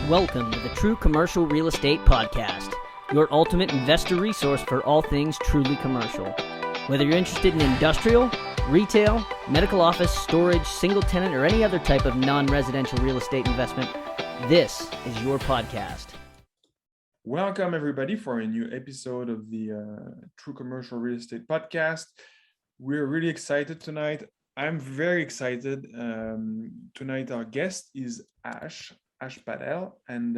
Welcome to the True Commercial Real Estate Podcast, your ultimate investor resource for all things truly commercial. Whether you're interested in industrial, retail, medical office, storage, single tenant, or any other type of non-residential real estate investment, this is your podcast. Welcome, everybody, for a new episode of the True Commercial Real Estate Podcast. We're really excited tonight. I'm very excited. Tonight, our guest is Ash Patel, and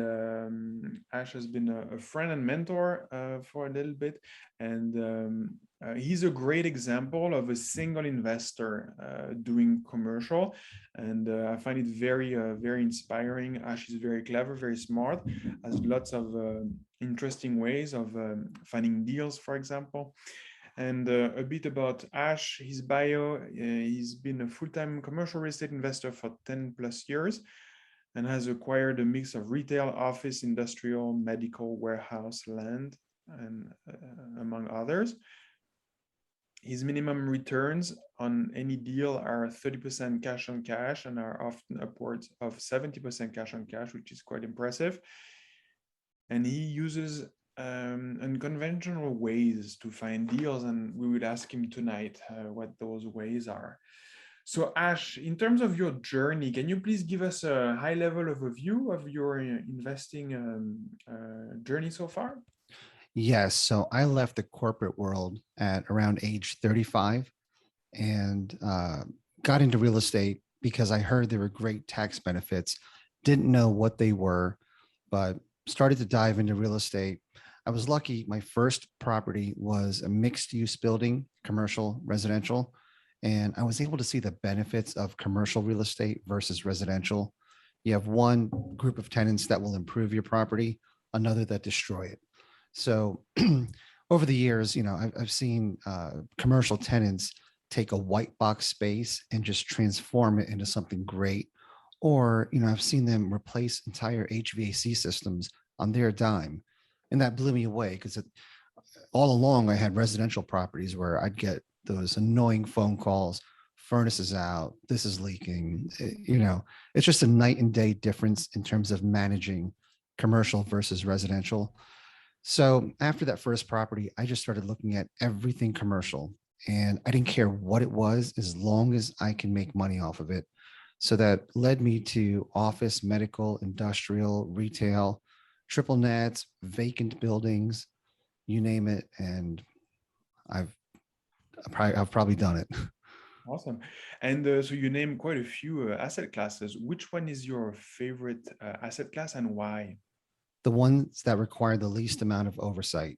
Ash has been a friend and mentor for a little bit, and he's a great example of a single investor doing commercial, and I find it very inspiring. Ash is very clever, very smart, has lots of interesting ways of finding deals, for example. And a bit about Ash, his bio. He's been a full-time commercial real estate investor for 10 plus years and has acquired a mix of retail, office, industrial, medical, warehouse, land, and among others. His minimum returns on any deal are 30% cash on cash and are often upwards of 70% cash on cash, which is quite impressive. And he uses unconventional ways to find deals, and we will ask him tonight what those ways are. So Ash, in terms of your journey, can you please give us a high-level overview of your investing journey so far? Yes. So I left the corporate world at around age 35 and got into real estate because I heard there were great tax benefits. Didn't know what they were, but started to dive into real estate. I was lucky. My first property was a mixed-use building, commercial, residential. And I was able to see the benefits of commercial real estate versus residential. You have one group of tenants that will improve your property, another that destroy it. So over the years, I've seen commercial tenants take a white box space and just transform it into something great. Or, I've seen them replace entire HVAC systems on their dime. And that blew me away because all along I had residential properties where I'd get those annoying phone calls, furnace is out, this is leaking. It's just a night and day difference in terms of managing commercial versus residential. So after that first property, I just started looking at everything commercial, and I didn't care what it was as long as I can make money off of it. So that led me to office, medical, industrial, retail, triple nets, vacant buildings, you name it. And I've probably done it. Awesome. And so you named quite a few asset classes. Which one is your favorite asset class and why? The ones that require the least amount of oversight.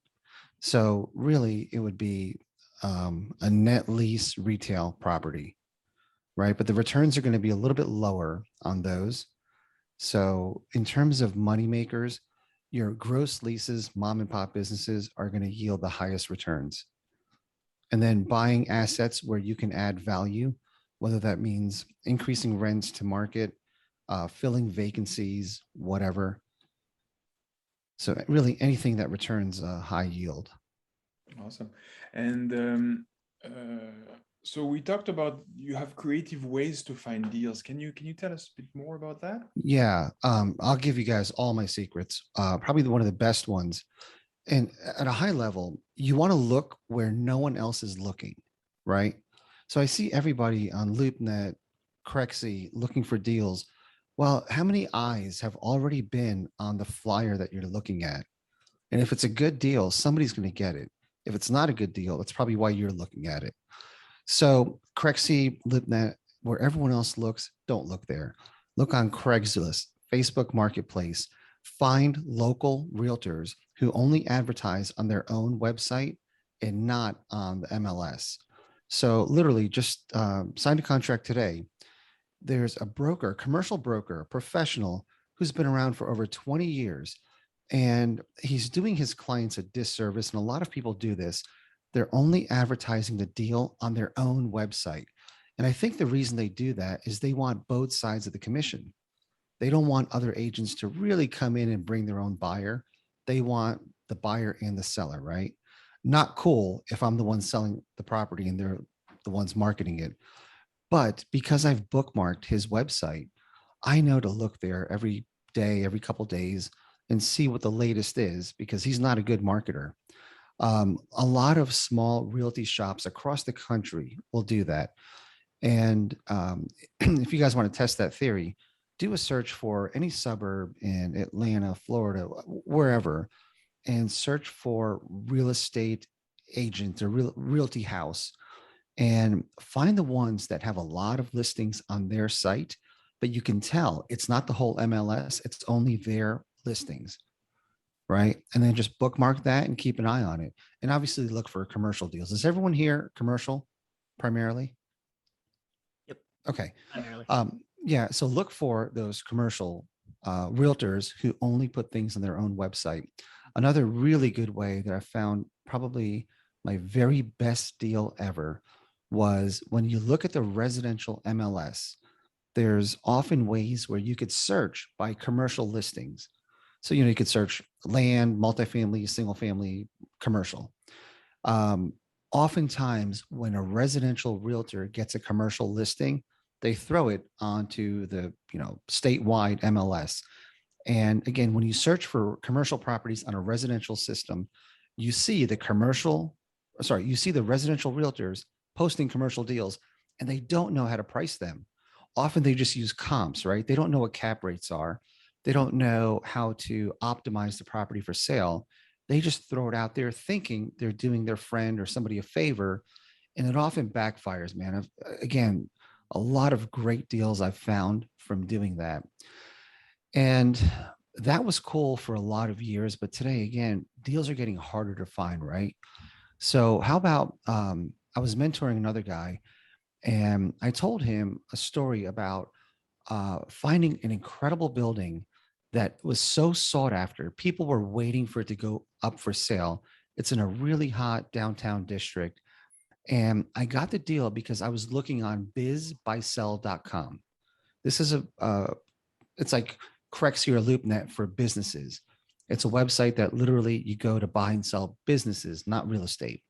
So really it would be a net lease retail property, right? But the returns are going to be a little bit lower on those. So in terms of money makers, your gross leases, mom and pop businesses are going to yield the highest returns. And then buying assets where you can add value, whether that means increasing rents to market, filling vacancies, whatever. So really anything that returns a high yield. Awesome. And so we talked about you have creative ways to find deals. Can you tell us a bit more about that? Yeah, I'll give you guys all my secrets. Probably one of the best ones. And at a high level, you want to look where no one else is looking, right? So I see everybody on LoopNet, CRE looking for deals. Well, how many eyes have already been on the flyer that you're looking at? And if it's a good deal, somebody's going to get it. If it's not a good deal, that's probably why you're looking at it. So CRE, LoopNet, where everyone else looks, don't look there. Look on Craigslist, Facebook Marketplace. Find local realtors who only advertise on their own website and not on the MLS. So literally just signed a contract today. There's a broker, commercial broker, professional who's been around for over 20 years, and he's doing his clients a disservice. And a lot of people do this. They're only advertising the deal on their own website. And I think the reason they do that is they want both sides of the commission. They don't want other agents to really come in and bring their own buyer. They want the buyer and the seller, right? Not cool if I'm the one selling the property and they're the ones marketing it. But because I've bookmarked his website, I know to look there every day, every couple days, and see what the latest is because he's not a good marketer. A lot of small realty shops across the country will do that. And if you guys want to test that theory, do a search for any suburb in Atlanta, Florida, wherever, and search for real estate agent or realty house and find the ones that have a lot of listings on their site, but you can tell it's not the whole MLS, it's only their listings, right? And then just bookmark that and keep an eye on it. And obviously look for commercial deals. Is everyone here commercial primarily? Yep. Okay. Primarily. Yeah. So look for those commercial realtors who only put things on their own website. Another really good way that I found, probably my very best deal ever, was when you look at the residential MLS, there's often ways where you could search by commercial listings. So, you could search land, multifamily, single family, commercial. Um, Oftentimes, when a residential realtor gets a commercial listing, they throw it onto the statewide MLS. And again, when you search for commercial properties on a residential system, you see you see the residential realtors posting commercial deals, and they don't know how to price them. Often they just use comps, right? They don't know what cap rates are. They don't know how to optimize the property for sale. They just throw it out there thinking they're doing their friend or somebody a favor. And it often backfires, man. Again, a lot of great deals I've found from doing that. And that was cool for a lot of years. But today, again, deals are getting harder to find, right? So, how about I was mentoring another guy and I told him a story about finding an incredible building that was so sought after. People were waiting for it to go up for sale. It's in a really hot downtown district. And I got the deal because I was looking on bizbuysell.com. This is it's like Crexi or LoopNet for businesses. It's a website that literally you go to buy and sell businesses, not real estate.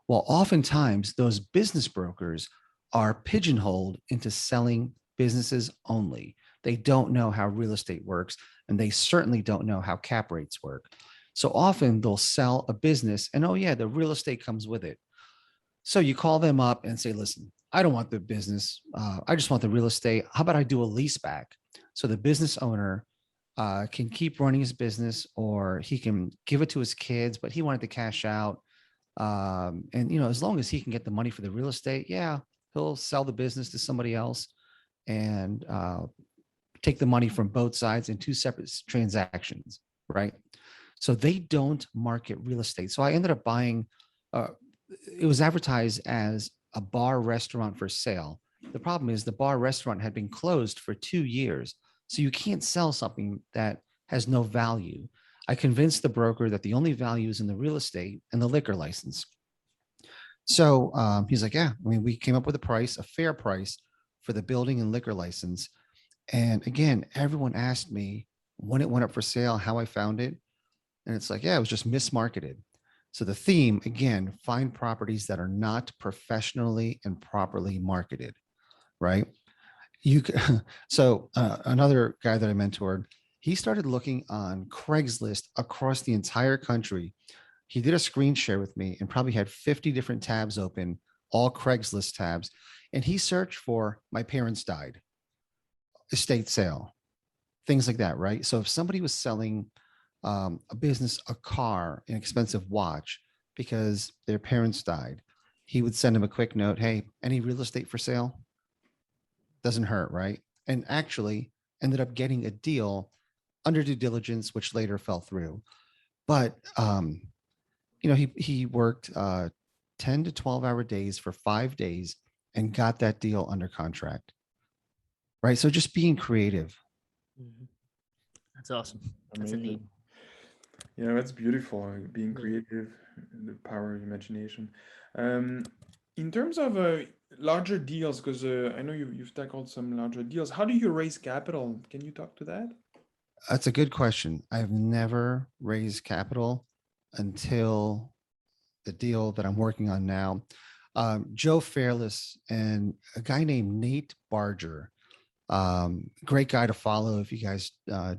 Well, oftentimes those business brokers are pigeonholed into selling businesses only. They don't know how real estate works, and they certainly don't know how cap rates work. So often they'll sell a business, and oh, yeah, the real estate comes with it. So you call them up and say, listen, I don't want the business. I just want the real estate. How about I do a lease back? So the business owner can keep running his business, or he can give it to his kids, but he wanted to cash out. And, as long as he can get the money for the real estate, yeah, he'll sell the business to somebody else and take the money from both sides in two separate transactions, right? So they don't market real estate. So I ended up buying, it was advertised as a bar restaurant for sale. The problem is the bar restaurant had been closed for 2 years. So you can't sell something that has no value. I convinced the broker that the only value is in the real estate and the liquor license. So he's like, yeah, I mean, we came up with a fair price for the building and liquor license. And again, everyone asked me when it went up for sale, how I found it. And it's like, yeah, it was just mismarketed. So the theme, again, find properties that are not professionally and properly marketed, right? So another guy that I mentored, he started looking on Craigslist across the entire country. He did a screen share with me and probably had 50 different tabs open, all Craigslist tabs. And he searched for my parents died, estate sale, things like that, right? So if somebody was selling a business, a car, an expensive watch because their parents died, he would send him a quick note. Hey, any real estate for sale? Doesn't hurt, right? And actually ended up getting a deal under due diligence, which later fell through. But he worked 10 to 12-hour days for 5 days and got that deal under contract. Right. So just being creative. Mm-hmm. That's awesome. That's a neat. Yeah, that's beautiful. Being creative, the power of imagination. In terms of larger deals, because I know you've tackled some larger deals. How do you raise capital? Can you talk to that? That's a good question. I've never raised capital until the deal that I'm working on now. Joe Fairless and a guy named Nate Barger, Great guy to follow if you guys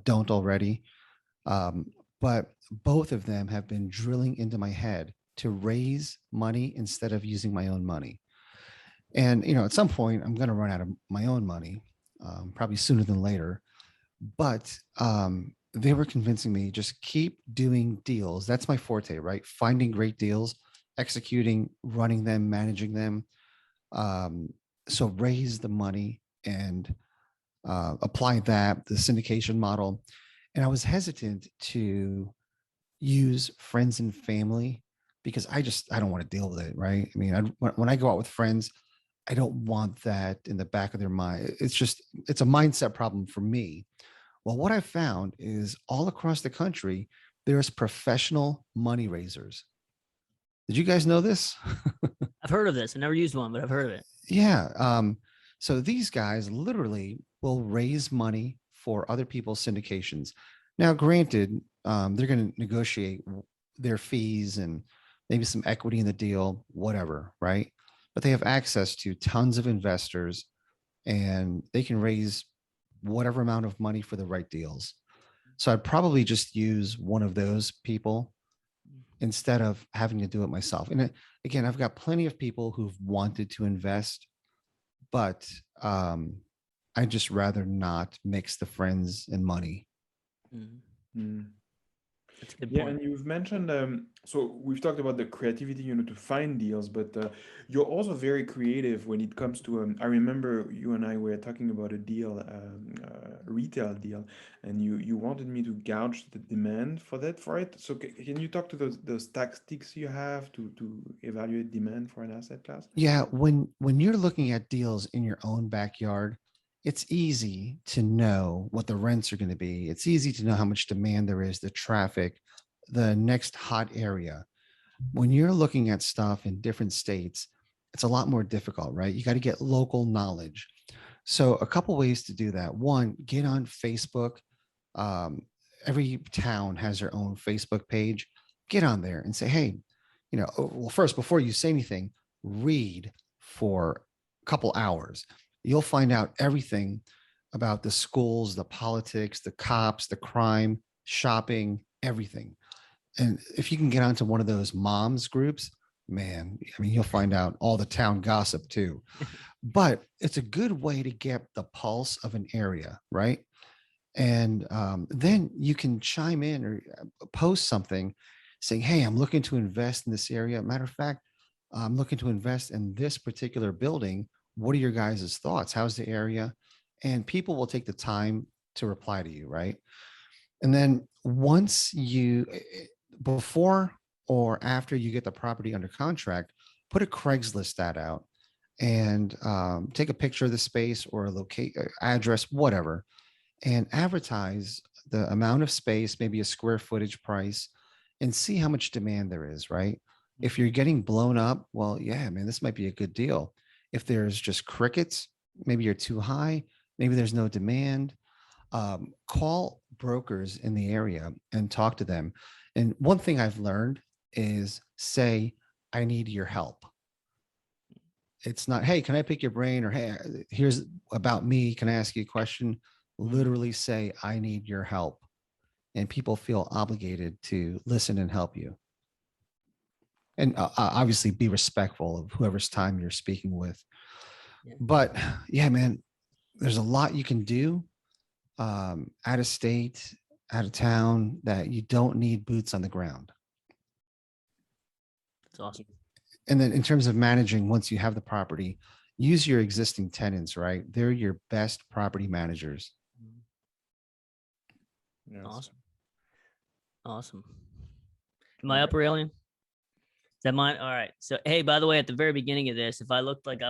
don't already. Um, but both of them have been drilling into my head to raise money instead of using my own money. And, at some point, I'm going to run out of my own money, probably sooner than later. But they were convincing me just keep doing deals. That's my forte, right? Finding great deals, executing, running them, managing them. Um, so raise the money and apply that, the syndication model. And I was hesitant to use friends and family because I don't want to deal with it, right? I mean, when I go out with friends, I don't want that in the back of their mind. It's a mindset problem for me. Well, what I found is all across the country, there's professional money raisers. Did you guys know this? I've heard of this. I never used one, but I've heard of it. Yeah. So these guys literally will raise money for other people's syndications. Now, granted, they're going to negotiate their fees and maybe some equity in the deal, whatever, right? But they have access to tons of investors and they can raise whatever amount of money for the right deals. So I'd probably just use one of those people instead of having to do it myself. And again, I've got plenty of people who've wanted to invest, but I'd just rather not mix the friends and money. Mm. That's a good Yeah, point. and you've mentioned, so we've talked about the creativity, to find deals, but you're also very creative when it comes to, I remember you and I were talking about a deal, a retail deal, and you wanted me to gauge the demand for it. So can you talk to those tactics you have to evaluate demand for an asset class? Yeah, when you're looking at deals in your own backyard, it's easy to know what the rents are going to be. It's easy to know how much demand there is, the traffic, the next hot area. When you're looking at stuff in different states, it's a lot more difficult, right? You got to get local knowledge. So a couple ways to do that. One, get on Facebook. Um, every town has their own Facebook page. Get on there and say, hey, well, first, before you say anything, read for a couple hours. You'll find out everything about the schools, the politics, the cops, the crime, shopping, everything. And if you can get onto one of those moms groups, man, I mean, you'll find out all the town gossip too. But it's a good way to get the pulse of an area, right? And then you can chime in or post something saying, hey, I'm looking to invest in this area. Matter of fact, I'm looking to invest in this particular building. What are your guys' thoughts? How's the area? And people will take the time to reply to you, right? And then once before or after you get the property under contract, put a Craigslist ad out and take a picture of the space or a address, whatever, and advertise the amount of space, maybe a square footage price, and see how much demand there is, right? If you're getting blown up, well, yeah, man, this might be a good deal. If there's just crickets, maybe you're too high, maybe there's no demand. Call brokers in the area and talk to them. And one thing I've learned is say, I need your help. It's not, hey, can I pick your brain? Or hey, here's about me. Can I ask you a question? Literally say, I need your help. And people feel obligated to listen and help you. And obviously be respectful of whoever's time you're speaking with. Yeah. But yeah, man, there's a lot you can do out of state, out of town, that you don't need boots on the ground. That's awesome. And then in terms of managing, once you have the property, use your existing tenants, right? They're your best property managers. Yes. Awesome. Awesome. Am I up, Aurelian? Is that mine? All right. So, hey, by the way, at the very beginning of this, if I looked like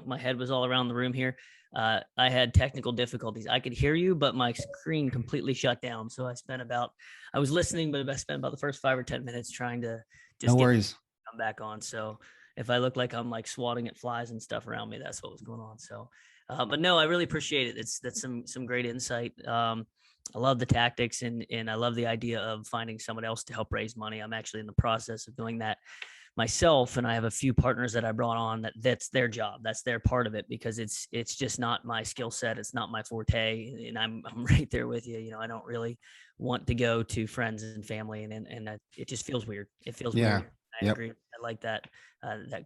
my head was all around the room here, I had technical difficulties. I could hear you, but my screen completely shut down. So I was listening, but I spent about the first 5 or 10 minutes trying to just come back on. So if I look like I'm like swatting at flies and stuff around me, that's what was going on. So, but no, I really appreciate it. That's some great insight. I love the tactics and I love the idea of finding someone else to help raise money. I'm actually in the process of doing that myself, and I have a few partners that I brought on that's their job. That's their part of it, because it's just not my skill set. It's not my forte. And I'm right there with you. I don't really want to go to friends and family, and it just feels weird. It feels Yeah. weird. I Yep. agree. I like that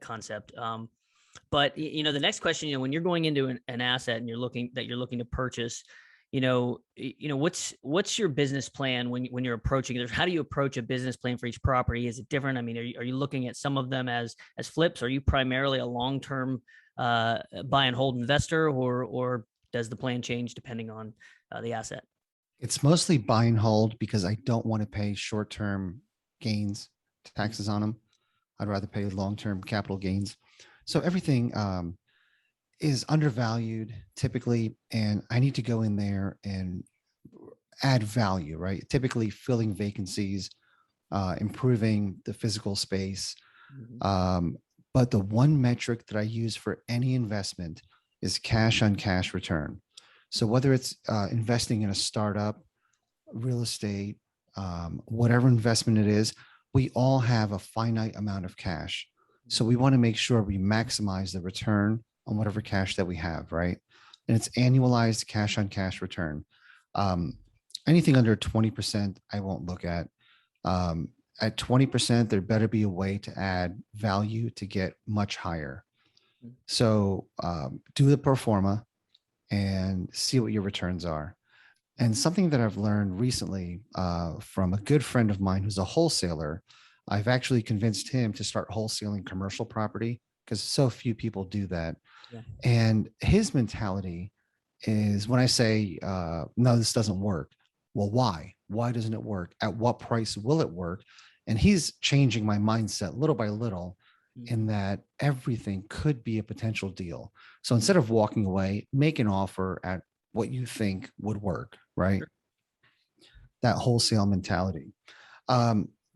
concept. But the next question, when you're going into an asset and you're looking to purchase, what's your business plan when you're approaching it? How do you approach a business plan for each property? Is it different? I mean, are you looking at some of them as flips? Are you primarily a long-term buy and hold investor, or does the plan change depending on the asset? It's mostly buy and hold because I don't want to pay short-term gains taxes on them. I'd rather pay long-term capital gains. So everything is undervalued typically, and I need to go in there and add value, right? Typically filling vacancies, improving the physical space. But the one metric that I use for any investment is cash on cash return. So whether it's investing in a startup, real estate, whatever investment it is, we all have a finite amount of cash. So we want to make sure we maximize the return on whatever cash that we have, right? And it's annualized cash on cash return. Anything under 20%, I won't look at. At 20%, there better be a way to add value to get much higher. So do the pro forma and see what your returns are. And something that I've learned recently from a good friend of mine who's a wholesaler, I've actually convinced him to start wholesaling commercial property because so few people do that. Yeah. And his mentality is when I say, no, this doesn't work. Well, why? Why doesn't it work? At what price will it work? And he's changing my mindset little by little in that everything could be a potential deal. So instead of walking away, make an offer at what you think would work, right? Sure. That wholesale mentality.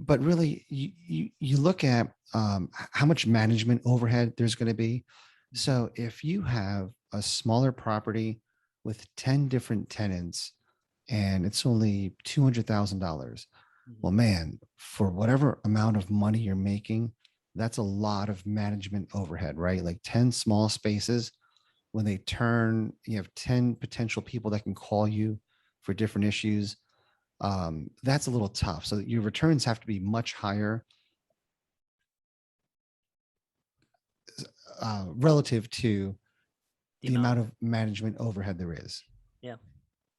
But really, you look at how much management overhead there's going to be. So if you have a smaller property with 10 different tenants and it's only $200,000, well, man, for whatever amount of money you're making, that's a lot of management overhead, right? Like 10 small spaces. When they turn, you have 10 potential people that can call you for different issues. That's a little tough. So your returns have to be much higher relative to the amount of management overhead there is. Yeah.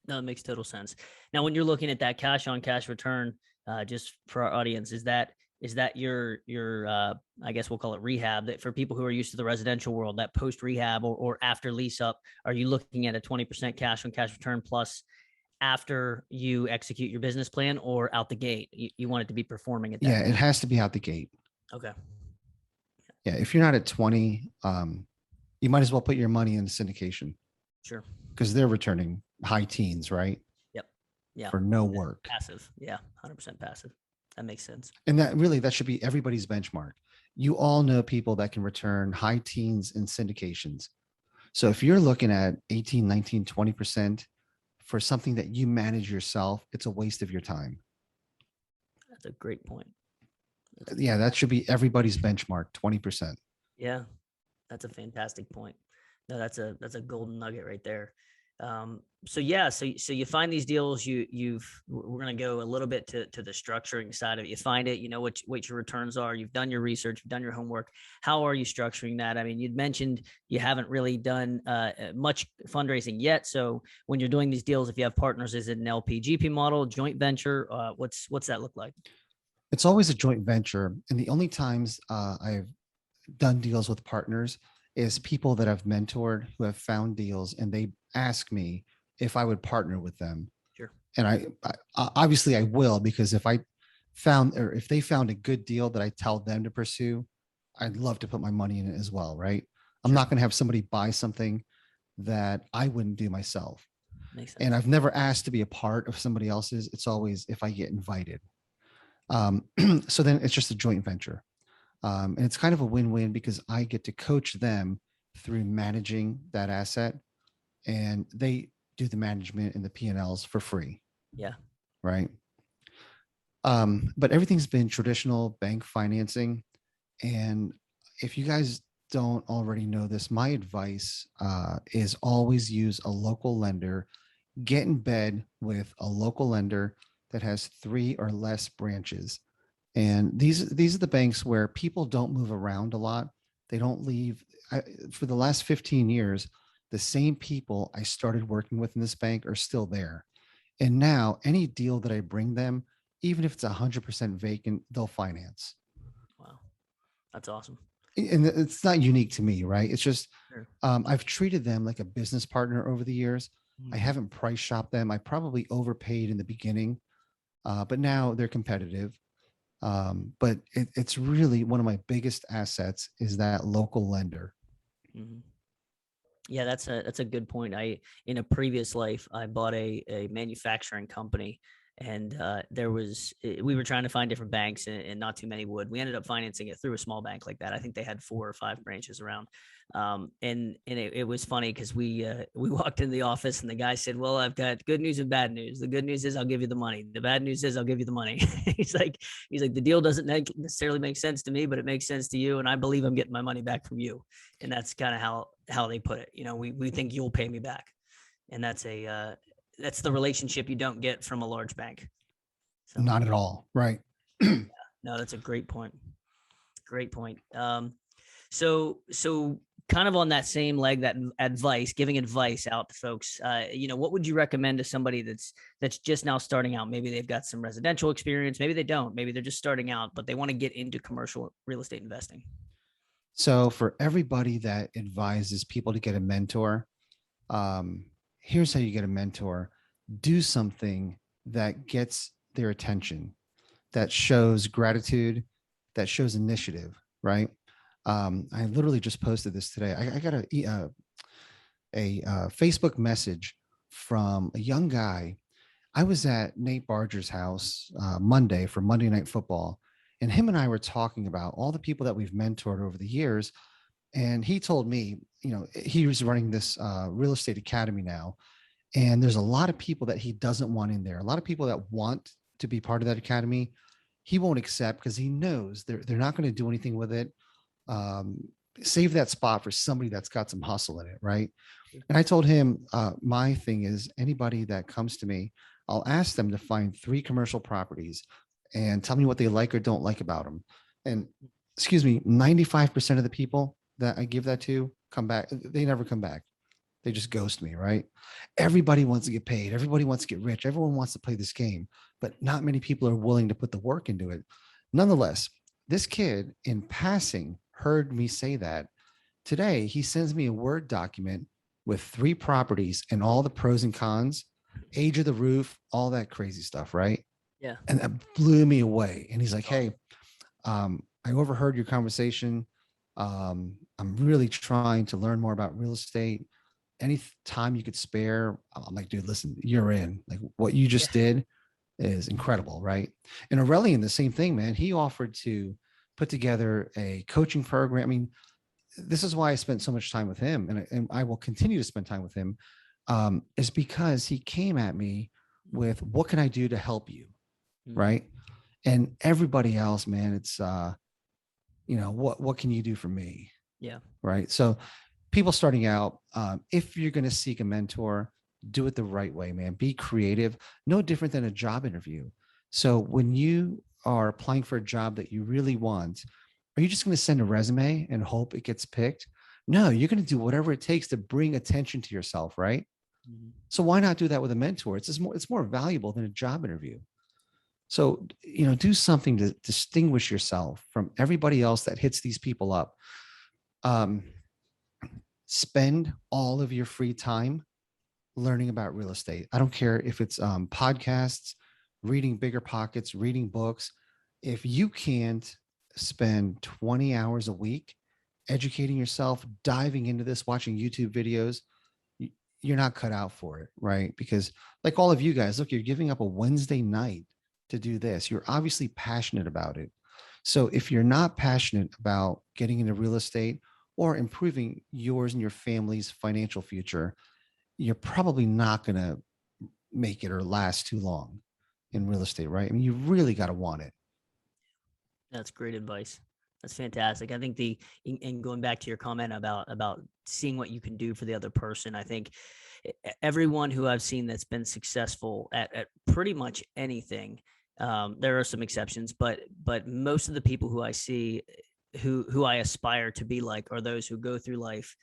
No, it makes total sense. Now, when you're looking at that cash on cash return, just for our audience, is that your I guess we'll call it rehab, that for people who are used to the residential world, that post rehab or after lease up, are you looking at a 20% cash on cash return plus after you execute your business plan, or out the gate? You want it to be performing at that Yeah, point? it has to be out the gate. Okay. Yeah, if you're not at 20, you might as well put your money in syndication. Sure. Because they're returning high teens, right? Yep. Yeah. For no work. Passive. Yeah. 100% passive. That makes sense. And that should be everybody's benchmark. You all know people that can return high teens in syndications. So if you're looking at 18, 19, 20% for something that you manage yourself, it's a waste of your time. That's a great point. Yeah, that should be everybody's benchmark, 20%. Yeah, that's a fantastic point. No, that's a golden nugget right there. So you find these deals. We're going to go a little bit to the structuring side of it. You find it, you know what your returns are. You've done your research, you've done your homework. How are you structuring that? I mean, you'd mentioned you haven't really done much fundraising yet. So when you're doing these deals, if you have partners, is it an LP GP model, joint venture? What's that look like? It's always a joint venture. And the only times I've done deals with partners is people that I've mentored who have found deals and they ask me if I would partner with them. Sure. And I obviously I will, because if they found a good deal that I tell them to pursue, I'd love to put my money in it as well. Right. I'm not going to have somebody buy something that I wouldn't do myself. Makes sense. And I've never asked to be a part of somebody else's. It's always if I get invited. So then it's just a joint venture. And it's kind of a win-win because I get to coach them through managing that asset and they do the management and the P&Ls for free. Yeah. Right. But everything's been traditional bank financing. And if you guys don't already know this, my advice is always use a local lender. Get in bed with a local lender that has 3 or less branches. And these are the banks where people don't move around a lot. They don't leave. For the last 15 years, the same people I started working with in this bank are still there. And now any deal that I bring them, even if it's 100% vacant, they'll finance. Wow, that's awesome. And it's not unique to me, right? It's just Sure. I've treated them like a business partner over the years. I Mhm. haven't price shopped them. I probably overpaid in the beginning, but now they're competitive. But it's really one of my biggest assets is that local lender. Mhm. Yeah, that's a good point. In a previous life, I bought a manufacturing company, and we were trying to find different banks, and not too many would. We ended up financing it through a small bank like that. I think they had 4 or 5 branches around. And it was funny because we walked in the office, and the guy said, "Well, I've got good news and bad news. The good news is I'll give you the money. The bad news is I'll give you the money." he's like he's like the deal doesn't necessarily make sense to me, but it makes sense to you, and I believe I'm getting my money back from you. And that's kind of how they put it. We think you'll pay me back, and that's the relationship you don't get from a large bank. So Not at all. Right. no, that's a great point. Great point. So kind of on that same leg, that giving advice out to folks. What would you recommend to somebody that's just now starting out? Maybe they've got some residential experience, maybe they don't, maybe they're just starting out, but they want to get into commercial real estate investing. So for everybody that advises people to get a mentor, um, here's how you get a mentor. Do something that gets their attention, that shows gratitude, that shows initiative, right? I literally just posted this today. I got a Facebook message from a young guy. I was at Nate Barger's house Monday for Monday Night Football, and him and I were talking about all the people that we've mentored over the years. And he told me, he was running this real estate academy now, and there's a lot of people that he doesn't want in there. A lot of people that want to be part of that academy, he won't accept because he knows they're not going to do anything with it. Um, Save that spot for somebody that's got some hustle in it, right? And I told him, my thing is anybody that comes to me, I'll ask them to find 3 commercial properties and tell me what they like or don't like about them. And excuse me, 95% of the people that I give that to come back. They never come back. They just ghost me, right? Everybody wants to get paid. Everybody wants to get rich. Everyone wants to play this game, but not many people are willing to put the work into it. Nonetheless, this kid in passing heard me say that. Today, he sends me a Word document with 3 properties and all the pros and cons, age of the roof, all that crazy stuff, right? Yeah. And that blew me away. And he's like, That's awesome. "Hey, I overheard your conversation. I'm really trying to learn more about real estate. Any time you could spare." I'm like, "Dude, listen, you're in. Like what you Yeah. just did is incredible, right?" And Aurelian, the same thing, man. He offered to put together a coaching program. I mean, this is why I spent so much time with him, and I will continue to spend time with him, is because he came at me with, "What can I do to help you?" Mhm. Right? And everybody else, man, it's what can you do for me? Yeah. Right? So people starting out, if you're going to seek a mentor, do it the right way, man. Be creative. No different than a job interview. So when you are applying for a job that you really want, are you just going to send a resume and hope it gets picked? No, you're going to do whatever it takes to bring attention to yourself, right? Mhm. So why not do that with a mentor? It's more valuable than a job interview. So, do something to distinguish yourself from everybody else that hits these people up. Um, Spend all of your free time learning about real estate. I don't care if it's podcasts, reading Bigger Pockets, reading books. If you can't spend 20 hours a week educating yourself, diving into this, watching YouTube videos, you're not cut out for it, right? Because, like all of you guys, look, you're giving up a Wednesday night to do this. You're obviously passionate about it. So if you're not passionate about getting into real estate or improving yours and your family's financial future, you're probably not going to make it or last too long in real estate, right? I mean, you really got to want it. That's great advice. That's fantastic. I think and going back to your comment about seeing what you can do for the other person, I think everyone who I've seen that's been successful at pretty much anything, there are some exceptions, but most of the people who I see who I aspire to be like are those who go through life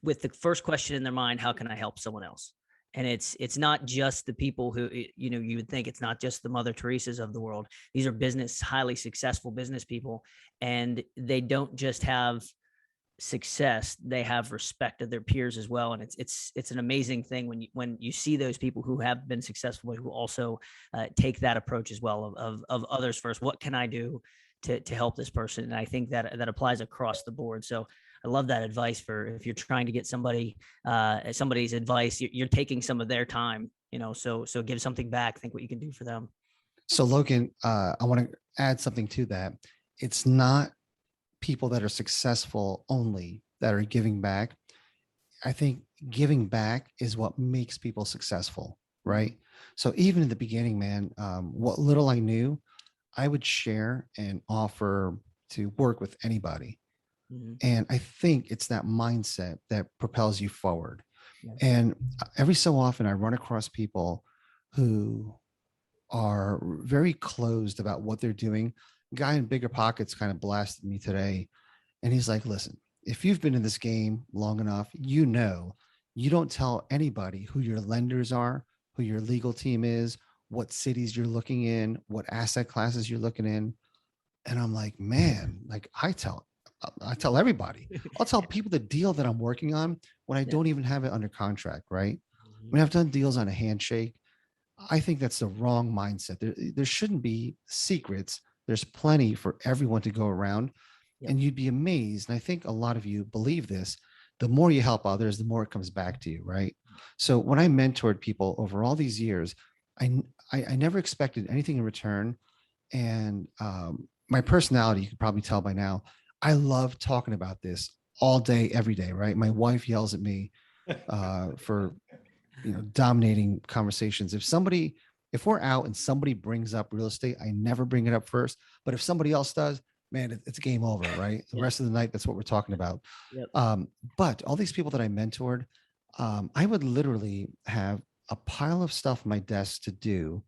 with the first question in their mind, how can I help someone else? And it's not just the people who, you would think it's not just the Mother Teresa's of the world. These are highly successful business people, and they don't just have success, they have respect of their peers as well. And it's an amazing thing when you see those people who have been successful, who also take that approach as well of others first. What can I do to help this person? And I think that applies across the board. So I love that advice for if you're trying to get somebody's advice, you're taking some of their time, so give something back, think what you can do for them. So Logan, I want to add something to that. It's not people that are successful only that are giving back. I think giving back is what makes people successful, right? So even in the beginning, man, what little I knew, I would share and offer to work with anybody. Mm-hmm. And I think it's that mindset that propels you forward. Yeah. And every so often I run across people who are very closed about what they're doing. Guy in bigger pockets kind of blasted me today. And he's like, listen, if you've been in this game long enough, you don't tell anybody who your lenders are, who your legal team is, what cities you're looking in, what asset classes you're looking in. And I'm like, man, like I tell everybody. I'll tell people the deal that I'm working on when I don't even have it under contract, right? Mm-hmm. When I've done deals on a handshake, I think that's the wrong mindset. There shouldn't be secrets. There's plenty for everyone to go around. Yep. And you'd be amazed. And I think a lot of you believe this. The more you help others, the more it comes back to you, right? So when I mentored people over all these years, I never expected anything in return. And my personality, you can probably tell by now, I love talking about this all day, every day, right? My wife yells at me for dominating conversations. If we're out and somebody brings up real estate, I never bring it up first. But if somebody else does, man, it's game over, right? The rest of the night, that's what we're talking about. Yep. But all these people that I mentored, I would literally have a pile of stuff on my desk to do.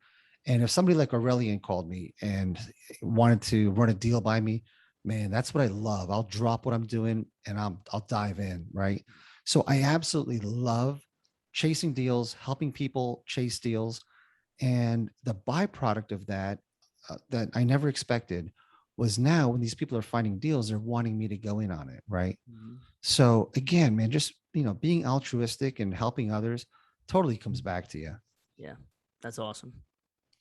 And if somebody like Aurelian called me and wanted to run a deal by me, man, that's what I love. I'll drop what I'm doing and I'll dive in, right? So I absolutely love chasing deals, helping people chase deals. And the byproduct of that, that I never expected, was now when these people are finding deals, they're wanting me to go in on it, right? Mm-hmm. So again, man, just being altruistic and helping others totally comes back to you. Yeah, that's awesome.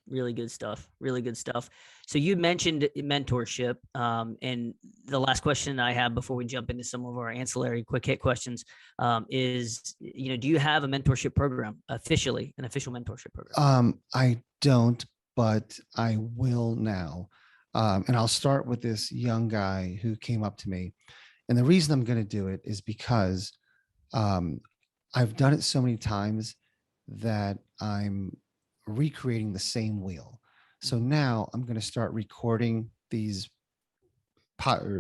Really good stuff. Really good stuff. So you mentioned mentorship, and the last question I have before we jump into some of our ancillary quick hit questions is, do you have a mentorship program an official mentorship program? I don't, but I will now. And I'll start with this young guy who came up to me. And the reason I'm going to do it is because I've done it so many times that I'm recreating the same wheel. So now I'm going to start recording these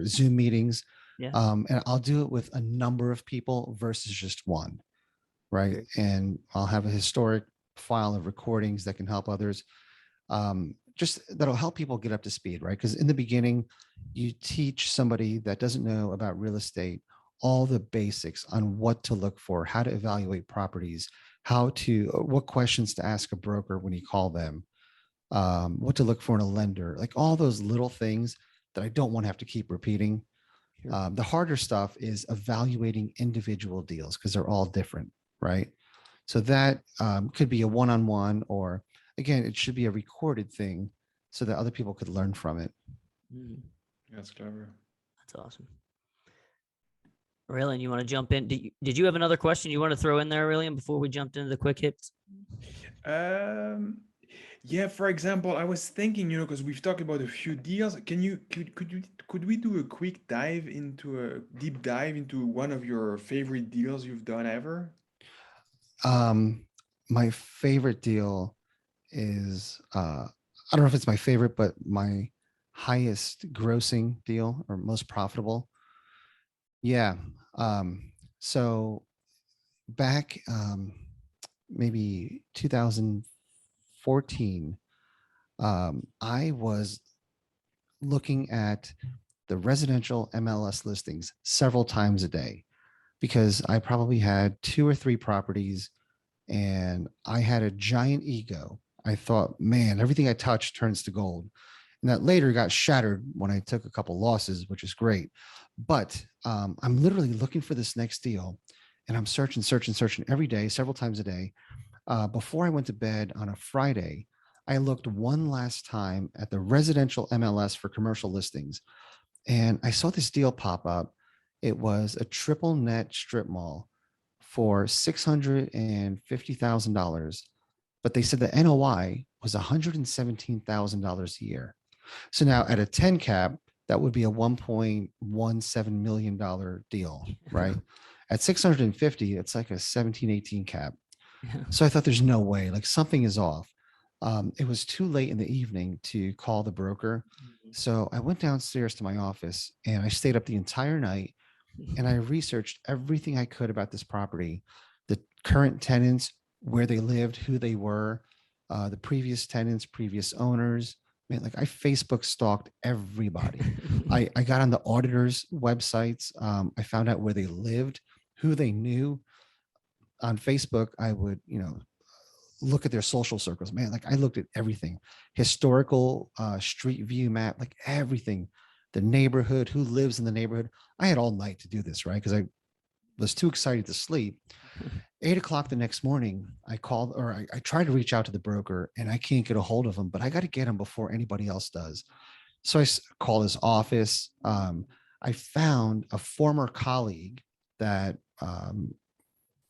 Zoom meetings. Yeah. And I'll do it with a number of people versus just one, right? And I'll have a historic file of recordings that can help others. Just that'll help people get up to speed, right? Because in the beginning, you teach somebody that doesn't know about real estate all the basics on what to look for, how to evaluate properties, what questions to ask a broker when you call them, what to look for in a lender, like all those little things that I don't want to have to keep repeating. Sure. The harder stuff is evaluating individual deals because they're all different, right? So that could be a one-on-one, or again, it should be a recorded thing so that other people could learn from it. That's clever. That's awesome. Aurelian, you want to jump in? Did you have another question you want to throw in there, Aurelian, before we jumped into the quick hits? Yeah, for example, I was thinking, because we've talked about a few deals. Could we do a quick deep dive into one of your favorite deals you've done ever? My favorite deal is I don't know if it's my favorite, but my highest grossing deal or most profitable. Yeah. So back maybe 2014, I was looking at the residential MLS listings several times a day because I probably had two or three properties and I had a giant ego. I thought, man, everything I touched turns to gold. And that later got shattered when I took a couple losses, which is great. But I'm literally looking for this next deal and I'm searching every day, several times a day. Before I went to bed on a Friday, I looked one last time at the residential MLS for commercial listings and I saw this deal pop up. It was a triple net strip mall for $650,000, but they said the NOI was $117,000 a year. So now at a 10 cap, that would be a $1.17 million deal, right? At 650, it's like a 17, 18 cap. Yeah. So I thought there's no way, like something is off. It was too late in the evening to call the broker. So I went downstairs to my office and I stayed up the entire night and I researched everything I could about this property, the current tenants, where they lived, who they were, the previous tenants, previous owners. Man, like I Facebook stalked everybody. I got on the auditors' websites. I found out where they lived, who they knew. On Facebook, I would, look at their social circles. Man, like I looked at everything, historical street view map, like everything, the neighborhood, who lives in the neighborhood. I had all night to do this, right? Because I was too excited to sleep. 8 o'clock the next morning, I called or I tried to reach out to the broker and I can't get a hold of him, but I got to get him before anybody else does. So I called his office. I found a former colleague that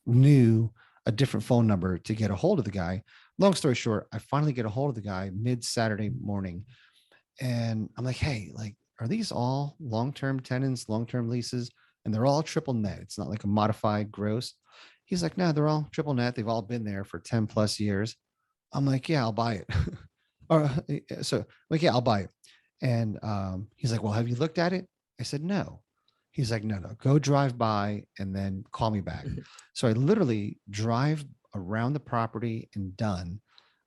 knew a different phone number to get a hold of the guy. Long story short, I finally get a hold of the guy mid Saturday morning. And I'm like, hey, like, are these all long-term tenants, long-term leases? And they're all triple net. It's not like a modified gross. He's like, no, they're all triple net. They've all been there for 10 plus years. I'm like, yeah, I'll buy it. or so like, yeah, I'll buy it. And he's like, well, have you looked at it? I said, no. He's like, no, go drive by and then call me back. So I literally drive around the property and done.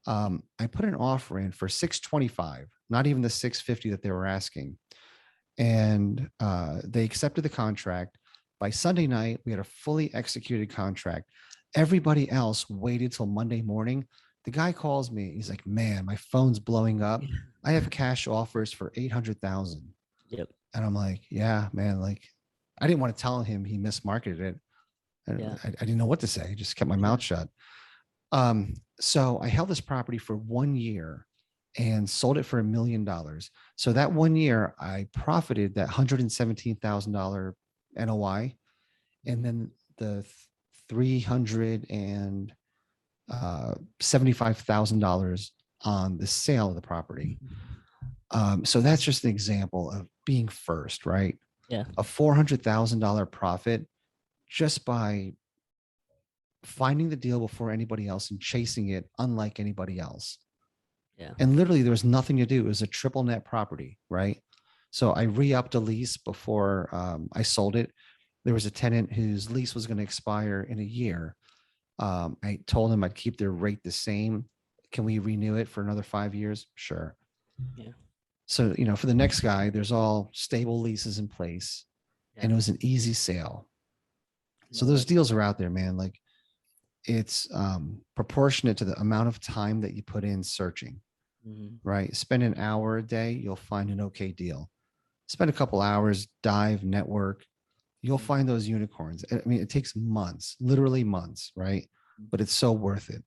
I put an offer in for 625, not even the 650 that they were asking. And they accepted the contract. By Sunday night, we had a fully executed contract. Everybody else waited till Monday morning. The guy calls me. He's like, man, my phone's blowing up. I have cash offers for 800,000. Yep. And I'm like, yeah, man, like I didn't want to tell him he mismarketed it. Yeah. I didn't know what to say. I just kept my mouth shut. So I held this property for 1 year and sold it for $1 million. So that 1 year I profited that $117,000 NOI. And then the $375,000 on the sale of the property. So that's just an example of being first, right? Yeah. A $400,000 profit just by finding the deal before anybody else and chasing it unlike anybody else. Yeah. And literally there was nothing to do. It was a triple net property, right? So I re-upped a lease before I sold it. There was a tenant whose lease was going to expire in a year. I told him I'd keep their rate the same. Can we renew it for another 5 years? Sure. Yeah. So, for the next guy, there's all stable leases in place and it was an easy sale. So those deals are out there, man. Like it's proportionate to the amount of time that you put in searching, right? Spend an hour a day, you'll find an okay deal. Spend a couple hours, dive, network, you'll find those unicorns. I mean, it takes months, literally months, right? But it's so worth it.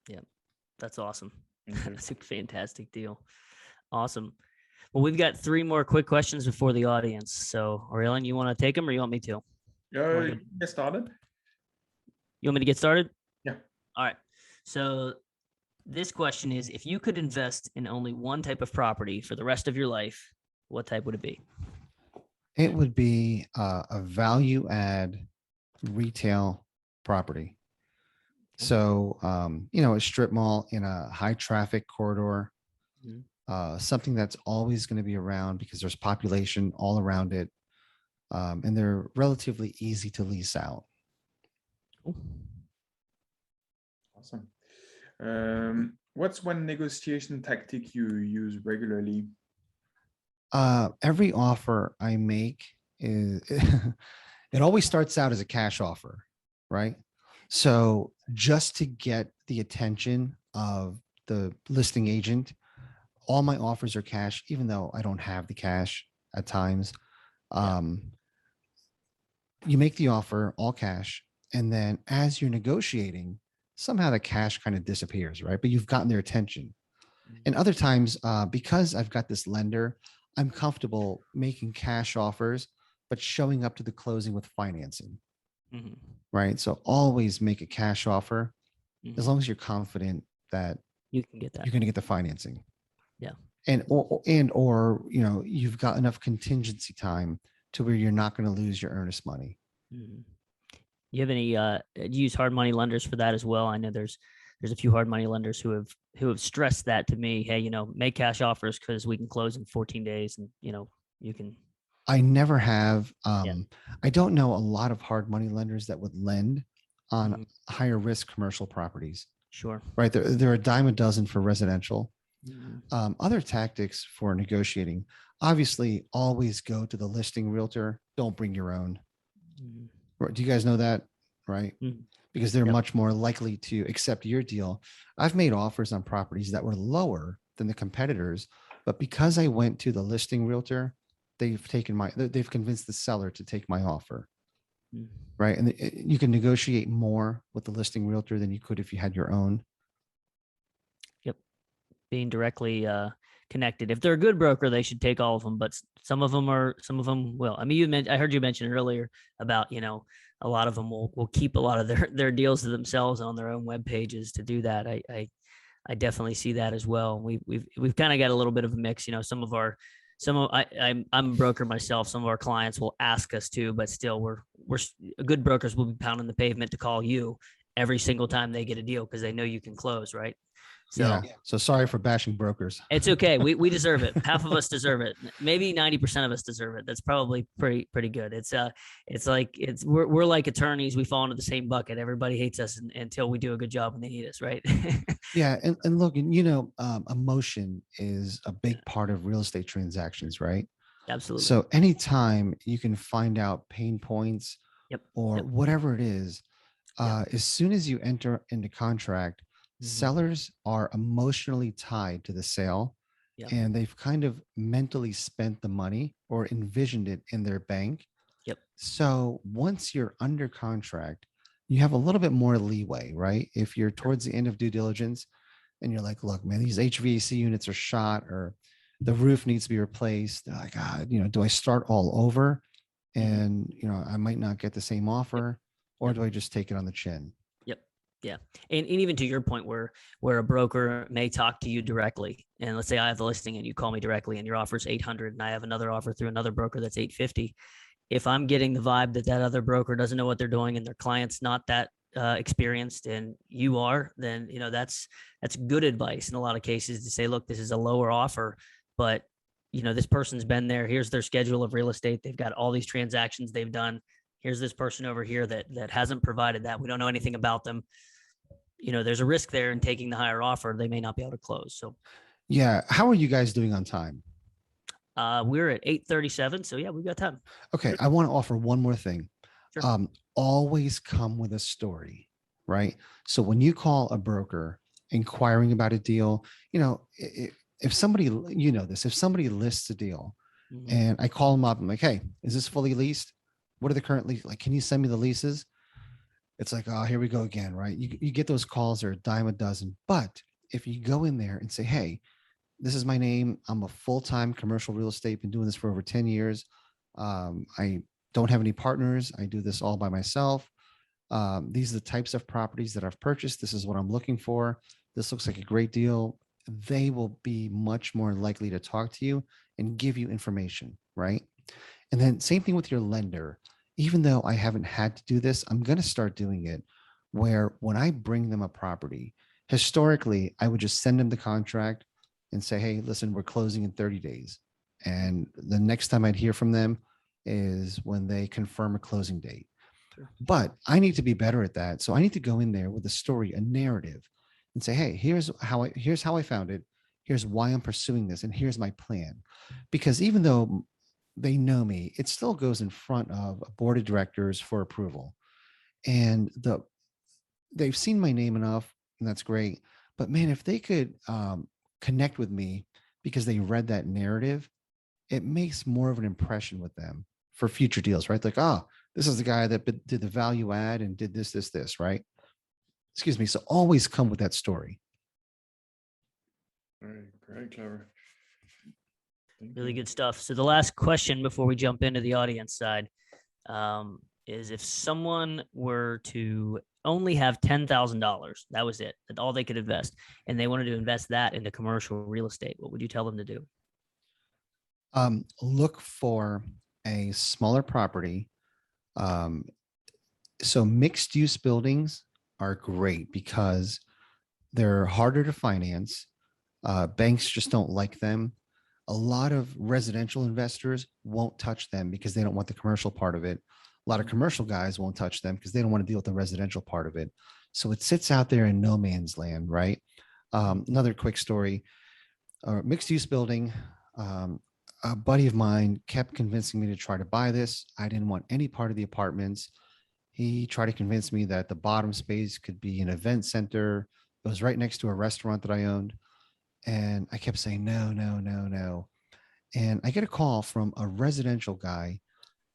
Yeah, that's awesome. That's a fantastic deal. Awesome. Well, we've got 3 more quick questions before the audience. So, Aurelian, you want to take them or you want me to? Get started. You want me to get started? Yeah. All right. So this question is, if you could invest in only one type of property for the rest of your life, what type would it be? It would be a value add retail property. So, a strip mall in a high traffic corridor, something that's always going to be around because there's population all around it, and they're relatively easy to lease out. Awesome. What's one negotiation tactic you use regularly? Every offer I make is it always starts out as a cash offer, right? So just to get the attention of the listing agent, all my offers are cash, even though I don't have the cash at times. Um, you make the offer all cash, and then as you're negotiating, somehow the cash kind of disappears, right? But you've gotten their attention. And other times, because I've got this lender, I'm comfortable making cash offers, but showing up to the closing with financing, right? So always make a cash offer as long as you're confident that you can get that. you're going to get the financing. Yeah. Or you've got enough contingency time to where you're not going to lose your earnest money. You have any do you use hard money lenders for that as well? I know there's a few hard money lenders who have stressed that to me. Hey, make cash offers because we can close in 14 days, and you can. I never have. I don't know a lot of hard money lenders that would lend on higher risk commercial properties. Sure. Right. There are a dime a dozen for residential. Other tactics for negotiating, obviously, always go to the listing realtor. Don't bring your own. Do you guys know that? Right. Because they're much more likely to accept your deal. I've made offers on properties that were lower than the competitors, but because I went to the listing realtor, they've convinced the seller to take my offer. Right. And you can negotiate more with the listing realtor than you could if you had your own. Yep. Being directly connected. If they're a good broker, they should take all of them, but some of them will. I mean, I heard you mention earlier about, a lot of them will keep a lot of their deals to themselves on their own web pages to do that. I definitely see that as well. We've kind of got a little bit of a mix. I'm a broker myself. Some of our clients will ask us to, but still we're good brokers will be pounding the pavement to call you every single time they get a deal because they know you can close, right? So sorry for bashing brokers. It's okay. We deserve it. Half of us deserve it. Maybe 90% of us deserve it. That's probably pretty good. We're like attorneys. We fall into the same bucket. Everybody hates us until we do a good job and they need us, right? Yeah. And look, emotion is a big part of real estate transactions, right? Absolutely. So anytime you can find out pain points or whatever it is, as soon as you enter into contract, sellers are emotionally tied to the sale and they've kind of mentally spent the money or envisioned it in their bank. So once you're under contract, you have a little bit more leeway, right? If you're towards the end of due diligence and you're like, look, man, these HVAC units are shot or the roof needs to be replaced. They're like, do I start all over? And, I might not get the same offer or do I just take it on the chin? Yeah. And even to your point where a broker may talk to you directly, and let's say I have the listing and you call me directly and your offer is 800 and I have another offer through another broker that's 850. If I'm getting the vibe that other broker doesn't know what they're doing and their client's not that experienced and you are, then, that's good advice in a lot of cases to say, look, this is a lower offer, but this person's been there. Here's their schedule of real estate. They've got all these transactions they've done. Here's this person over here that hasn't provided that. We don't know anything about them. There's a risk there in taking the higher offer. They may not be able to close. So, yeah. How are you guys doing on time? We're at 8:37. So yeah, we've got time. Okay. I want to offer one more thing. Sure. Always come with a story, right? So when you call a broker inquiring about a deal, if somebody, if somebody lists a deal and I call them up, I'm like, hey, is this fully leased? What are the current leases? Like, can you send me the leases? It's like, oh, here we go again, right? You get those calls, they're a dime a dozen. But if you go in there and say, hey, this is my name. I'm a full-time commercial real estate, been doing this for over 10 years. I don't have any partners. I do this all by myself. These are the types of properties that I've purchased. This is what I'm looking for. This looks like a great deal. They will be much more likely to talk to you and give you information, right? And then same thing with your lender. Even though I haven't had to do this, I'm going to start doing it where when I bring them a property, historically, I would just send them the contract and say, hey, listen, we're closing in 30 days. And the next time I'd hear from them is when they confirm a closing date. Sure. But I need to be better at that. So I need to go in there with a story, a narrative, and say, hey, here's how I found it. Here's why I'm pursuing this. And here's my plan. Because even though they know me, it still goes in front of a board of directors for approval. And they've seen my name enough, and that's great. But man, if they could connect with me because they read that narrative, it makes more of an impression with them for future deals, right? Like, oh, this is the guy that did the value add and did this, right? Excuse me. So always come with that story. Very clever. Thank Really you. good stuff. So the last question before we jump into the audience side is if someone were to only have $10,000, that was it, that all they could invest, and they wanted to invest that into commercial real estate, what would you tell them to do? Look for a smaller property. So mixed use buildings are great because they're harder to finance. Banks just don't like them. A lot of residential investors won't touch them because they don't want the commercial part of it. A lot of commercial guys won't touch them because they don't want to deal with the residential part of it. So it sits out there in no man's land, right? Another quick story, mixed use building. A buddy of mine kept convincing me to try to buy this. I didn't want any part of the apartments. He tried to convince me that the bottom space could be an event center. It was right next to a restaurant that I owned. And I kept saying, no, no, no, no. And I get a call from a residential guy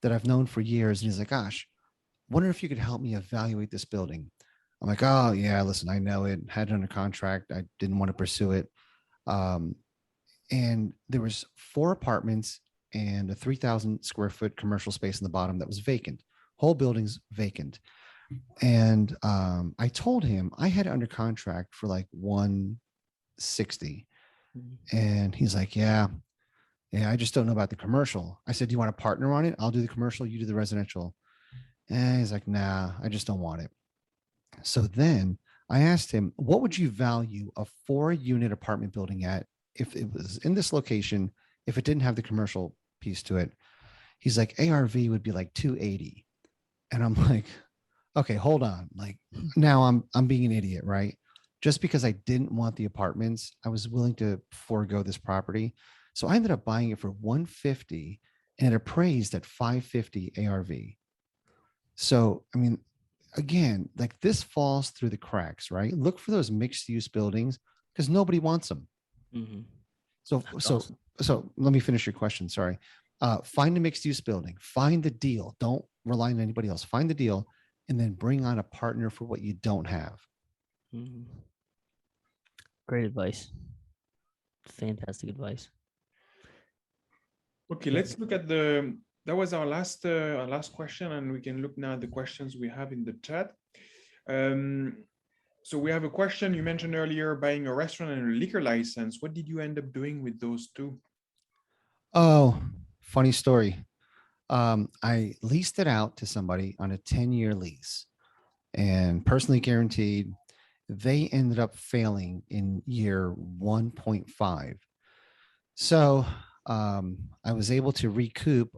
that I've known for years. And he's like, gosh, wonder if you could help me evaluate this building. I'm like, oh, yeah, listen, I know it. Had it under contract. I didn't want to pursue it. And there was 4 apartments and a 3,000 square foot commercial space in the bottom that was vacant. Whole building's vacant. And I told him I had it under contract for like 160. And he's like, yeah, I just don't know about the commercial. I said, do you want to partner on it? I'll do the commercial, you do the residential. And he's like, nah, I just don't want it. So then I asked him, what would you value a 4-unit apartment building at if it was in this location, if it didn't have the commercial piece to it? He's like, ARV would be like 280. And I'm like, okay, hold on. Like now I'm being an idiot, right? Just because I didn't want the apartments, I was willing to forego this property. So I ended up buying it for 150 and it appraised at 550 ARV. So, I mean, again, like this falls through the cracks, right? Look for those mixed use buildings because nobody wants them. Mm-hmm. So, so let me finish your question. Sorry. Find a mixed use building, find the deal. Don't rely on anybody else. Find the deal and then bring on a partner for what you don't have. Mm-hmm. Great advice. Fantastic advice. Okay, let's look at that was our last question, and we can look now at the questions we have in the chat. So we have a question you mentioned earlier, buying a restaurant and a liquor license. What did you end up doing with those two? Oh, funny story. I leased it out to somebody on a 10-year lease and personally guaranteed. They ended up failing in year 1.5. So I was able to recoup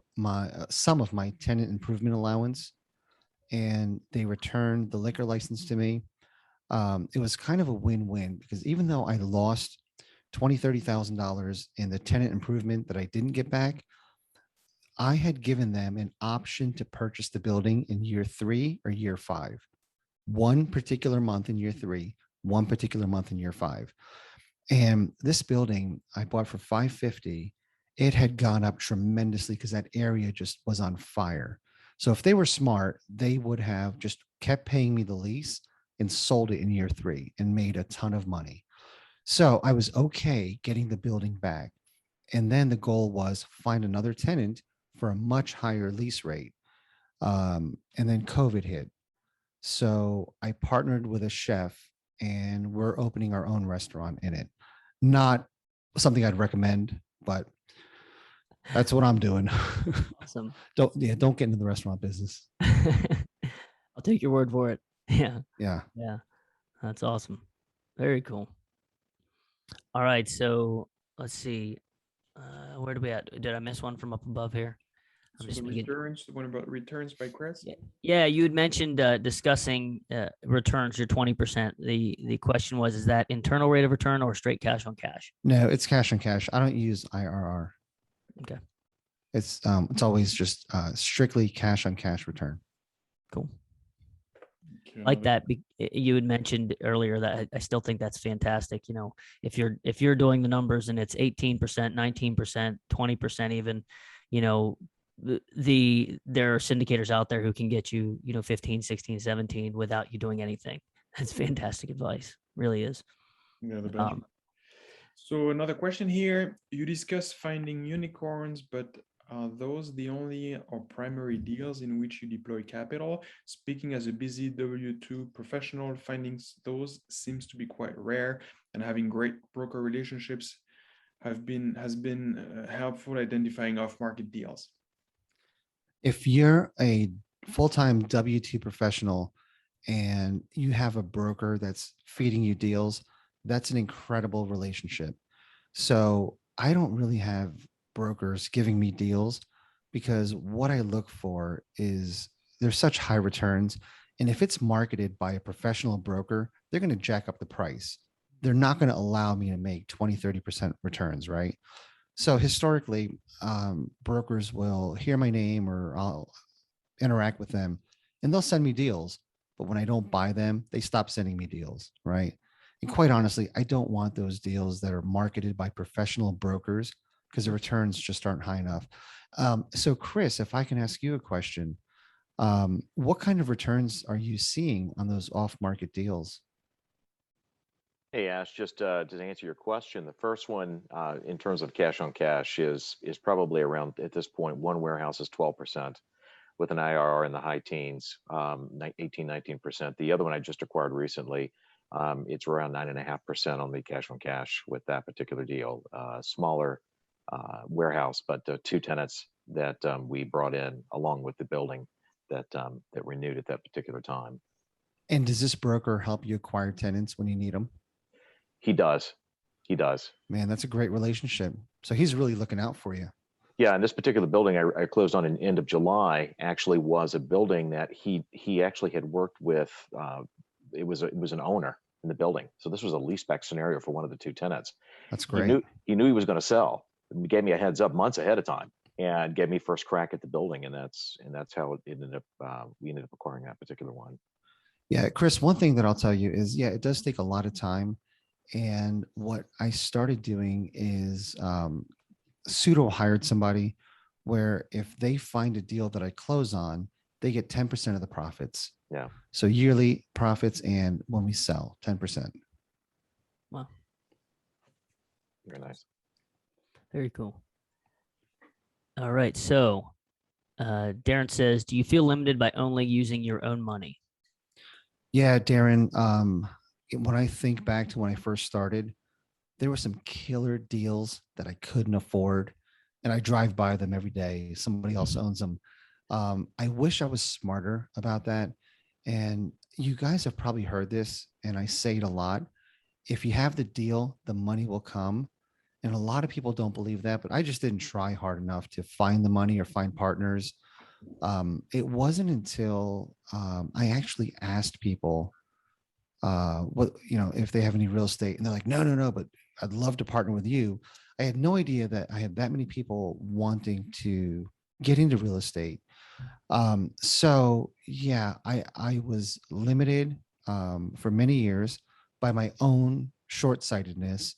some of my tenant improvement allowance, and they returned the liquor license to me. It was kind of a win-win because even though I lost $20,000-$30,000 in the tenant improvement that I didn't get back, I had given them an option to purchase the building in year 3 or year 5. One particular month in year 3, one particular month in year 5. And this building I bought for $550. It had gone up tremendously because that area just was on fire. So if they were smart, they would have just kept paying me the lease and sold it in year 3 and made a ton of money. So I was okay getting the building back. And then the goal was find another tenant for a much higher lease rate. And then COVID hit. So I partnered with a chef and we're opening our own restaurant in it. Not something I'd recommend, but that's what I'm doing. Awesome. Don't get into the restaurant business. I'll take your word for it. Yeah. Yeah. Yeah. That's awesome. Very cool. All right. So let's see. Where do we at? Did I miss one from up above here? I'm So the just beginning. returns, the one about returns by Chris. Yeah, you had mentioned discussing returns, your 20%. The question was, is that internal rate of return or straight cash on cash? No, it's cash on cash. I don't use IRR. Okay, It's always just strictly cash on cash return. cool. Okay, Like that, you had mentioned earlier that I still think that's fantastic. You know, if you're doing the numbers and it's 18%, 19%, 20% even, you know, there are syndicators out there who can get you, 15, 16, 17 without you doing anything. That's fantastic advice. Really is. Yeah, the benchmark. Um, So another question here. You discuss finding unicorns, but are those the only or primary deals in which you deploy capital? Speaking as a busy W-2 professional, finding those seems to be quite rare, and having great broker relationships has been helpful identifying off-market deals. If you're a full-time W-2 professional and you have a broker that's feeding you deals, that's an incredible relationship. So I don't really have brokers giving me deals because what I look for is there's such high returns. And if it's marketed by a professional broker, they're going to jack up the price. They're not going to allow me to make 20, 30% returns, right? So historically, brokers will hear my name or I'll interact with them and they'll send me deals. But when I don't buy them, they stop sending me deals, right? And quite honestly, I don't want those deals that are marketed by professional brokers because the returns just aren't high enough. So, Chris, if I can ask you a question, what kind of returns are you seeing on those off-market deals? Hey Ash, just to answer your question, the first one in terms of cash on cash is probably around at this point. One warehouse is 12% with an IRR in the high teens, 18, 19%. The other one I just acquired recently, it's around 9.5% on the cash on cash with that particular deal. Smaller warehouse, but two tenants that we brought in along with the building that renewed at that particular time. And does this broker help you acquire tenants when you need them? He does. He does. Man, that's a great relationship. So he's really looking out for you. Yeah, and this particular building I closed on in end of July actually was a building that he actually had worked with. It was an owner in the building, so this was a leaseback scenario for one of the two tenants. That's He great. knew he was going to sell. He gave me a heads up months ahead of time and gave me first crack at the building, and that's how it ended up. We ended up acquiring that particular one. Yeah, Chris, one thing that I'll tell you is, yeah, it does take a lot of time. And what I started doing is pseudo hired somebody where if they find a deal that I close on, they get 10% of the profits. Yeah. So yearly profits and when we sell, 10%. Wow. Very nice. Very cool. All right. So Darren says, do you feel limited by only using your own money? Yeah, Darren. When I think back to when I first started, there were some killer deals that I couldn't afford, and I drive by them every day. Somebody else owns them. I wish I was smarter about that. And you guys have probably heard this, and I say it a lot. If you have the deal, the money will come. And a lot of people don't believe that, but I just didn't try hard enough to find the money or find partners. It wasn't until I actually asked people what, if they have any real estate, and they're like, no, no, no, but I'd love to partner with you. I had no idea that I had that many people wanting to get into real estate. So yeah, I was limited for many years by my own short-sightedness.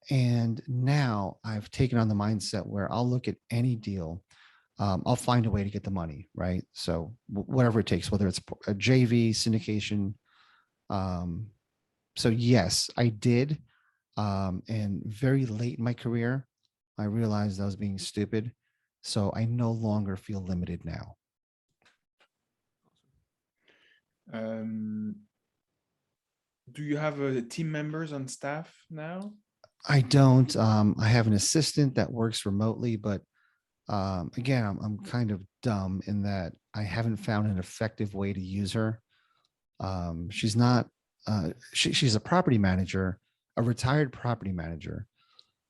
And now I've taken on the mindset where I'll look at any deal. I'll find a way to get the money, right? So whatever it takes, whether it's a JV syndication. So yes, I did. And very late in my career, I realized I was being stupid. So I no longer feel limited now. Do you have team members on staff now? I don't. I have an assistant that works remotely, but again, I'm kind of dumb in that I haven't found an effective way to use her. She's not. She's a property manager, a retired property manager,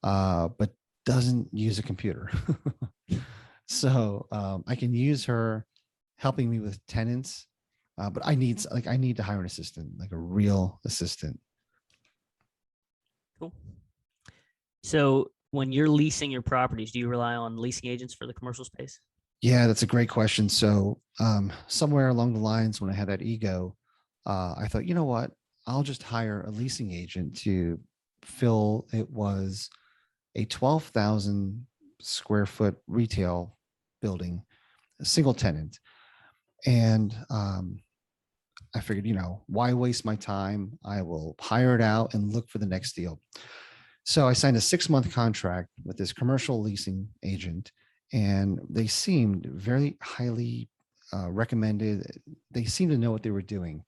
but doesn't use a computer. So I can use her helping me with tenants, but I need to hire an assistant, like a real assistant. Cool. So when you're leasing your properties, do you rely on leasing agents for the commercial space? Yeah, that's a great question. So somewhere along the lines, when I had that ego, I thought, you know what? I'll just hire a leasing agent to fill. It was a 12,000 square foot retail building, a single tenant. And I figured, why waste my time? I will hire it out and look for the next deal. So I signed a 6-month contract with this commercial leasing agent, and they seemed very highly recommended. They seemed to know what they were doing.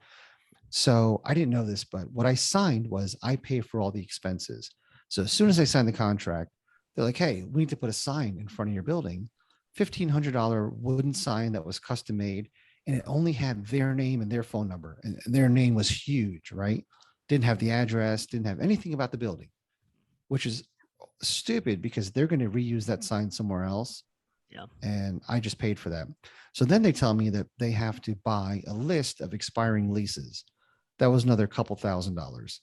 So I didn't know this, but what I signed was I pay for all the expenses. So as soon as I signed the contract, they're like, hey, we need to put a sign in front of your building, $1,500 wooden sign that was custom made. And it only had their name and their phone number. And their name was huge, right? Didn't have the address, didn't have anything about the building, which is stupid because they're going to reuse that sign somewhere else. Yeah. And I just paid for that. So then they tell me that they have to buy a list of expiring leases. That was another couple $1,000s.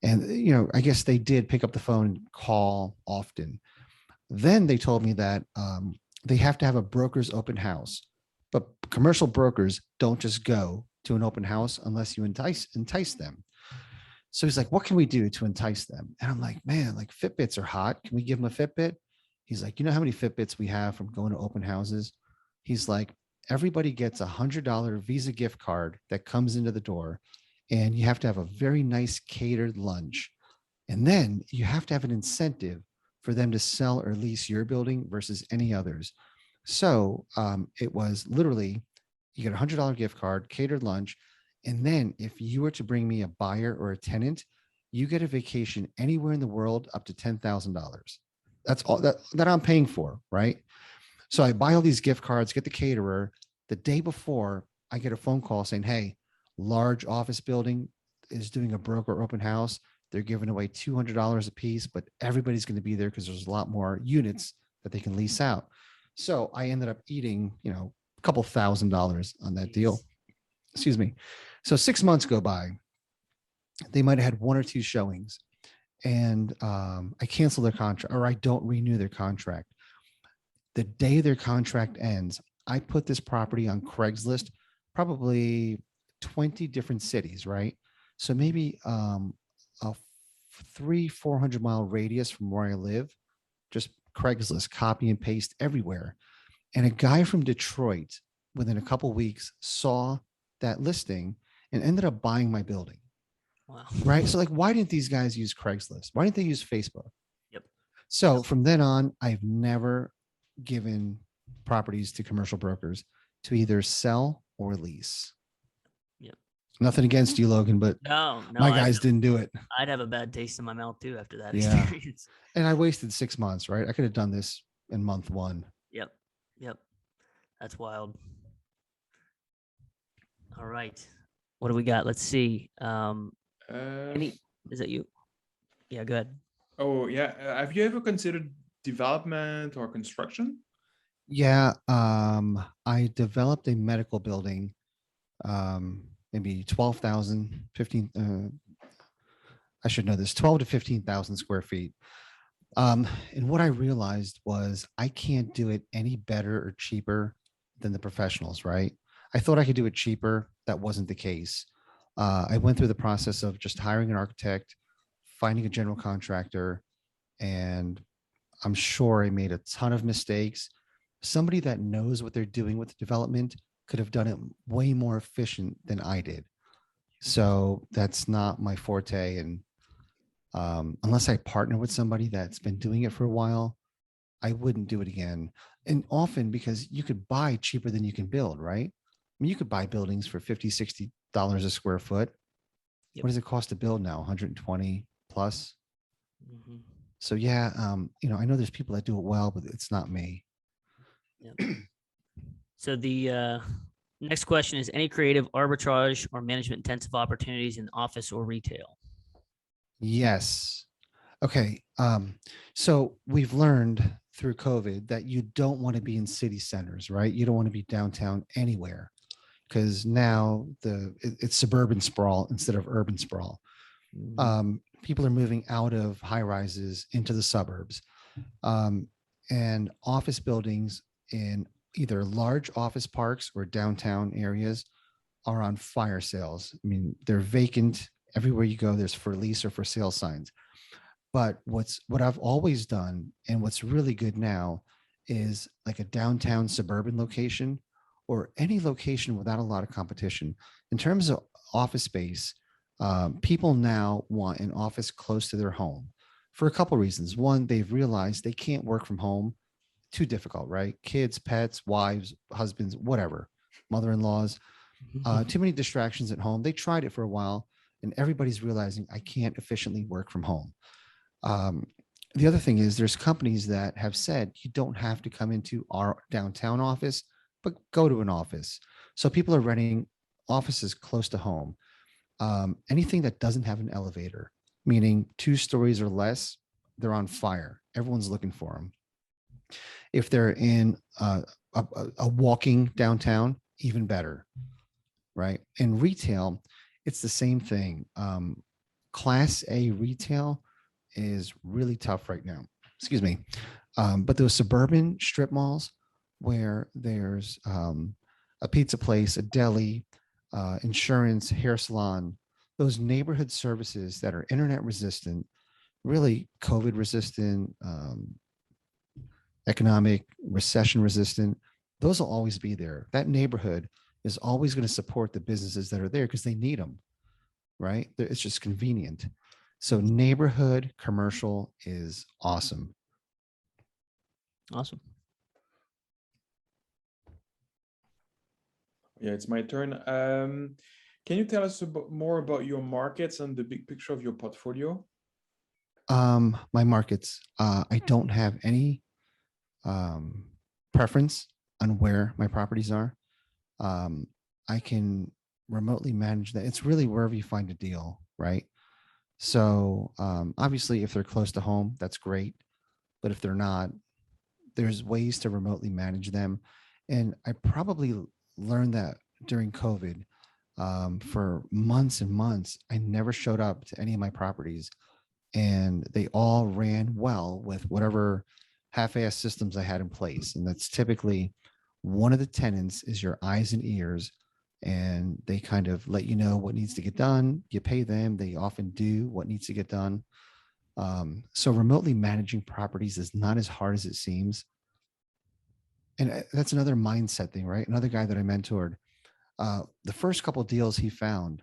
And, I guess they did pick up the phone and call often. Then they told me that they have to have a broker's open house, but commercial brokers don't just go to an open house unless you entice them. So he's like, what can we do to entice them? And I'm like, man, like Fitbits are hot. Can we give them a Fitbit? He's like, you know how many Fitbits we have from going to open houses? He's like, everybody gets $100 Visa gift card that comes into the door, and you have to have a very nice catered lunch. And then you have to have an incentive for them to sell or lease your building versus any others. So it was literally, you get $100 gift card, catered lunch. And then if you were to bring me a buyer or a tenant, you get a vacation anywhere in the world up to $10,000. That's all that I'm paying for, right? So I buy all these gift cards, get the caterer. The day before, I get a phone call saying, hey, large office building is doing a broker open house. They're giving away $200 a piece, but everybody's going to be there because there's a lot more units that they can lease out. So I ended up eating, a couple $1,000s on that deal. Excuse me. So 6 months go by. They might have had 1 or 2 showings, and I cancel their contract, or I don't renew their contract. The day their contract ends, I put this property on Craigslist, probably 20 different cities, right? So maybe a 300-400 mile radius from where I live, just Craigslist, copy and paste everywhere. And a guy from Detroit within a couple weeks saw that listing and ended up buying my building. Wow. Right. So like, why didn't these guys use Craigslist? Why didn't they use Facebook? Yep. So from then on, I've never given properties to commercial brokers to either sell or lease. Yep. Nothing against you, Logan, but No, my guys didn't do it. I'd have a bad taste in my mouth too after that Yeah. experience. And I wasted 6 months, right? I could have done this in month 1. Yep. That's wild. All right. What do we got? Let's see. Is that you? Yeah, go ahead. Oh, yeah. Have you ever considered development or construction? Yeah. I developed a medical building, maybe 12,000, 15, I should know this, 12 to 15,000 square feet. And what I realized was I can't do it any better or cheaper than the professionals, right? I thought I could do it cheaper. That wasn't the case. I went through the process of just hiring an architect, finding a general contractor, and I'm sure I made a ton of mistakes. Somebody that knows what they're doing with the development could have done it way more efficient than I did. So that's not my forte. And unless I partner with somebody that's been doing it for a while, I wouldn't do it again. And often because you could buy cheaper than you can build, right? I mean, you could buy buildings for $50, $60 a square foot. Yep. What does it cost to build now? 120 plus. Mm-hmm. So yeah, I know there's people that do it well, but it's not me. Yep. So the next question is: any creative arbitrage or management intensive opportunities in office or retail? Yes. Okay. So we've learned through COVID that you don't want to be in city centers, right? You don't want to be downtown anywhere because now it's suburban sprawl instead of urban sprawl. People are moving out of high rises into the suburbs, um, and office buildings in either large office parks or downtown areas are on fire sales. I mean, they're vacant everywhere you go. There's for lease or for sale signs. But what I've always done and what's really good now is like a downtown suburban location or any location without a lot of competition. In terms of office space, people now want an office close to their home for a couple reasons. One, they've realized they can't work from home, too difficult, right? Kids, pets, wives, husbands, whatever, mother-in-laws, too many distractions at home. They tried it for a while, and everybody's realizing I can't efficiently work from home. Um, the other thing is there's companies that have said you don't have to come into our downtown office, but go to an office. So people are renting offices close to home. Anything that doesn't have an elevator, meaning 2 stories or less, they're on fire. Everyone's looking for them. If they're in a walking downtown, even better, right? In retail, it's the same thing. Class A retail is really tough right now. Excuse me. But those suburban strip malls where there's a pizza place, a deli, insurance, hair salon, those neighborhood services that are internet resistant, really COVID resistant, economic recession resistant, those will always be there. That neighborhood is always going to support the businesses that are there because they need them, right? It's just convenient. So neighborhood commercial is awesome. Awesome. Yeah, it's my turn. Can you tell us more about your markets and the big picture of your portfolio? My markets, I don't have any um, preference on where my properties are. Um, I can remotely manage that. It's really wherever you find a deal, right? So obviously, if they're close to home, that's great. But if they're not, there's ways to remotely manage them. And I probably learned that during COVID. For months and months, I never showed up to any of my properties, and they all ran well with whatever half-ass systems I had in place. And that's typically one of the tenants is your eyes and ears, and they kind of let you know what needs to get done. You pay them; they often do what needs to get done. So remotely managing properties is not as hard as it seems. And that's another mindset thing, right? Another guy that I mentored, the first couple of deals he found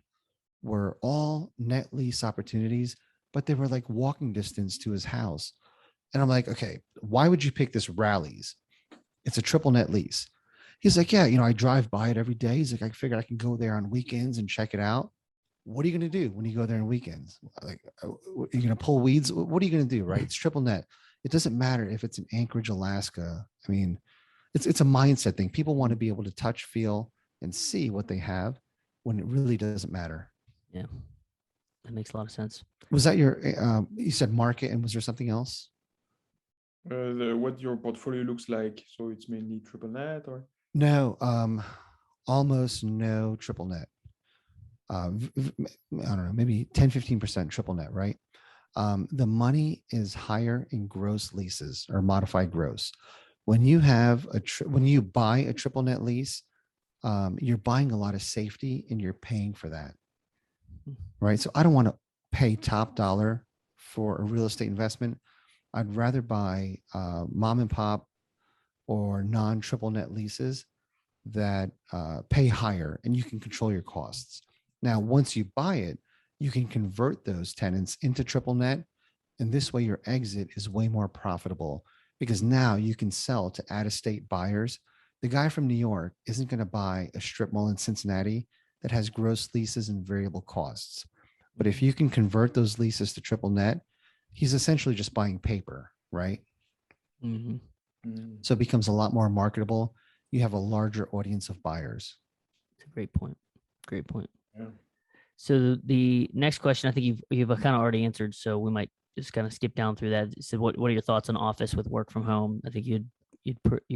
were all net lease opportunities, but they were like walking distance to his house. And I'm like, okay, why would you pick this Rallies? It's a triple net lease. He's like, yeah, I drive by it every day. He's like, I figured I can go there on weekends and check it out. What are you going to do when you go there on weekends? Like, you're going to pull weeds? What are you going to do? Right? It's triple net. It doesn't matter if it's in Anchorage, Alaska. I mean, it's a mindset thing. People want to be able to touch, feel, and see what they have when it really doesn't matter. Yeah, that makes a lot of sense. Was that your? You said market, and was there something else? What your portfolio looks like. So it's mainly triple net, or No, almost no triple net. I don't know, maybe 10-15% triple net, right? The money is higher in gross leases or modified gross. When you have when you buy a triple net lease, you're buying a lot of safety and you're paying for that, right? So I don't want to pay top dollar for a real estate investment. I'd rather buy mom and pop or non triple net leases that pay higher and you can control your costs. Now, once you buy it, you can convert those tenants into triple net. And this way, your exit is way more profitable because now you can sell to out of state buyers. The guy from New York isn't going to buy a strip mall in Cincinnati that has gross leases and variable costs. But if you can convert those leases to triple net, he's essentially just buying paper, right? Mm-hmm. So it becomes a lot more marketable. You have a larger audience of buyers. It's a great point. Great point. yeah. So the next question, I think you've kind of already answered, so we might just kind of skip down through that. So what are your thoughts on office with work from home? I think you'd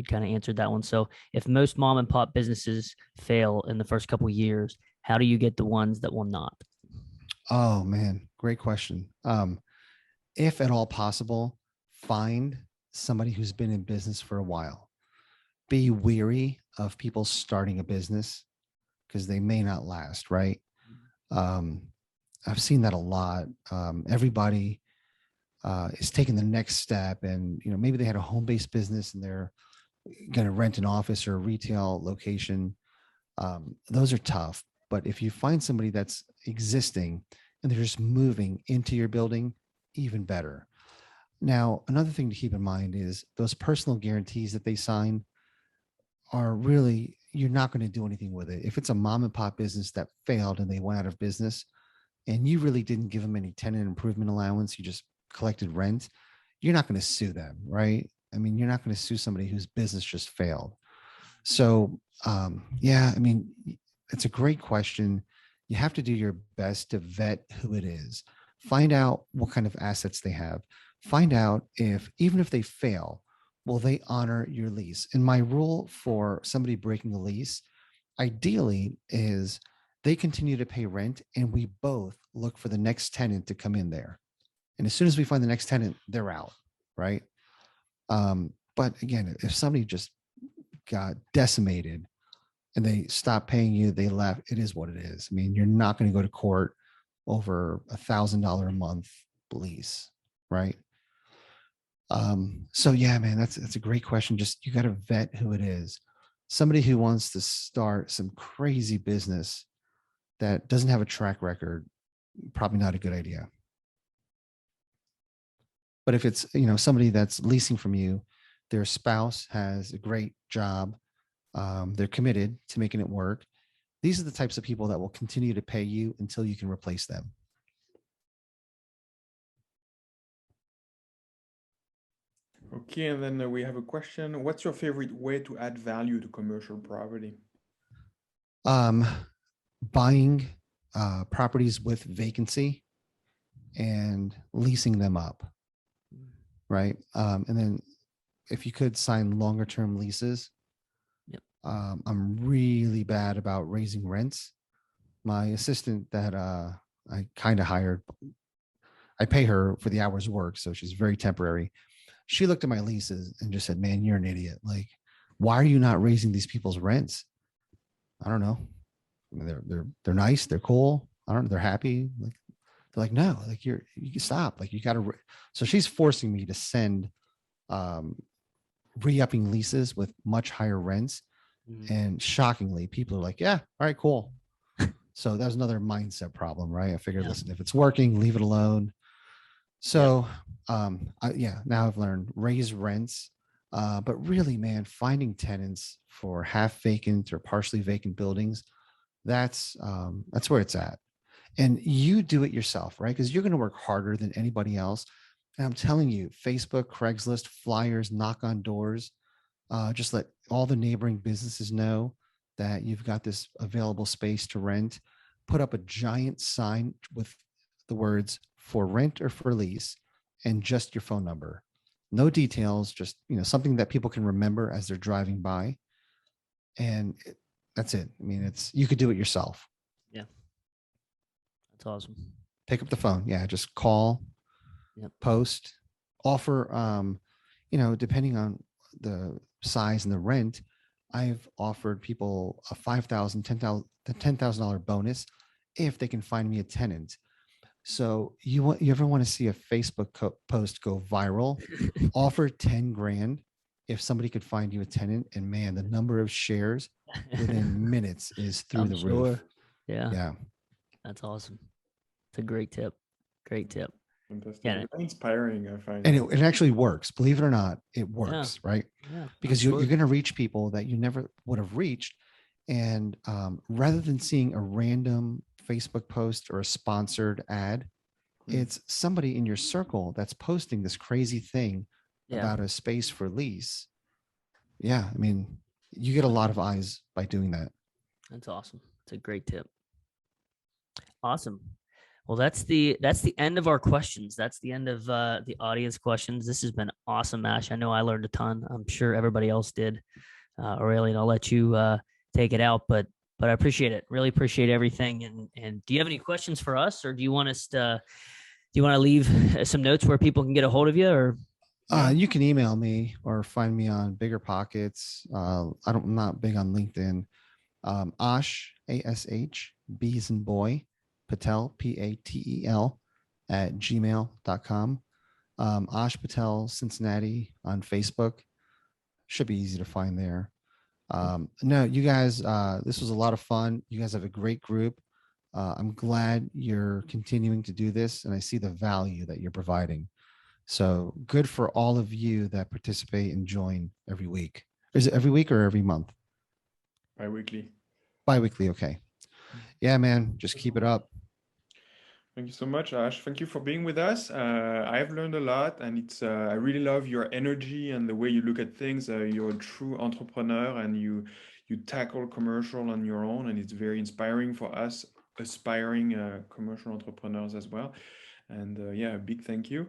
kind of answered that one. So if most mom and pop businesses fail in the first couple of years, how do you get the ones that will not? Oh man, great question. If at all possible, find somebody who's been in business for a while. Be weary of people starting a business because they may not last, right? Um, I've seen that a lot. Everybody is taking the next step, and maybe they had a home-based business and they're going to rent an office or a retail location. Those are tough. But if you find somebody that's existing and they're just moving into your building, even better. Now, another thing to keep in mind is those personal guarantees that they sign are really, you're not going to do anything with it. If it's a mom and pop business that failed and they went out of business and you really didn't give them any tenant improvement allowance, you just collected rent, you're not going to sue them, right? I mean, you're not going to sue somebody whose business just failed. So, yeah, I mean, it's a great question. You have to do your best to vet who it is, find out what kind of assets they have, find out if, even if they fail, will they honor your lease? And my rule for somebody breaking a lease, ideally, is they continue to pay rent and we both look for the next tenant to come in there. And as soon as we find the next tenant, they're out, right? But again, if somebody just got decimated and they stopped paying you, they left, it is what it is. I mean, you're not going to go to court over $1,000 a month lease, right? So yeah, man, that's a great question. Just, you got to vet who it is. Somebody who wants to start some crazy business that doesn't have a track record, probably not a good idea. But if it's, somebody that's leasing from you, their spouse has a great job, they're committed to making it work. These are the types of people that will continue to pay you until you can replace them. Okay, and then we have a question. What's your favorite way to add value to commercial property? Buying properties with vacancy and leasing them up, right? And then if you could sign longer term leases. Yep. I'm really bad about raising rents. My assistant that I kind of hired, I pay her for the hours worked, so she's very temporary. She looked at my leases and just said, "Man, you're an idiot. Like, why are you not raising these people's rents?" I don't know. I mean, they're nice, they're cool. I don't know, they're happy. Like, they're like, no, like you can stop. Like, you got to. So she's forcing me to send re-upping leases with much higher rents. And shockingly, people are like, yeah, all right, cool. So that was another mindset problem, right? I figured, listen, if it's working, leave it alone. So, now I've learned raise rents. But really, man, finding tenants for half vacant or partially vacant buildings, that's where it's at. And you do it yourself, right? Because you're going to work harder than anybody else. And I'm telling you, Facebook, Craigslist, flyers, knock on doors, just let all the neighboring businesses know that you've got this available space to rent. Put up a giant sign with the words "for rent" or "for lease" and just your phone number. No details, just something that people can remember as they're driving by. And that's it. I mean, you could do it yourself. Yeah. That's awesome. Pick up the phone. Yeah, just call, post, offer, depending on the size and the rent, I've offered people a $5,000, $10,000 bonus if they can find me a tenant. So you ever want to see a Facebook post go viral? Offer 10 grand if somebody could find you a tenant, and man, the number of shares within minutes is through the roof. Yeah. That's awesome. It's a great tip. Great tip. Fantastic. Yeah. Inspiring, I find. And it actually works. Believe it or not, it works, right? Yeah. Because you're going to reach people that you never would have reached. And rather than seeing a random Facebook post or a sponsored ad, it's somebody in your circle that's posting this crazy thing about a space for lease. Yeah. I mean, you get a lot of eyes by doing that. That's awesome. It's a great tip. Awesome. Well, that's the end of our questions. That's the end of the audience questions. This has been awesome, Ash. I know I learned a ton. I'm sure everybody else did. Aurelian, I'll let you take it out, but I appreciate it. Really appreciate everything. And do you have any questions for us, or do you want us to leave some notes where people can get a hold of you? Or You can email me or find me on Bigger Pockets. I'm not big on LinkedIn. Ash, ASH, B as in boy, Patel, Patel, at gmail.com. Ash Patel, Cincinnati on Facebook. Should be easy to find there. No, you guys, this was a lot of fun. You guys have a great group. I'm glad you're continuing to do this, and I see the value that you're providing. So good for all of you that participate and join every week. Is it every week or every month? Bi-weekly. Bi-weekly, okay. Yeah, man, just keep it up. Thank you so much, Ash. Thank you for being with us. I've learned a lot, and I really love your energy and the way you look at things. You're a true entrepreneur, and you tackle commercial on your own, and it's very inspiring for us aspiring commercial entrepreneurs as well. And yeah, a big thank you.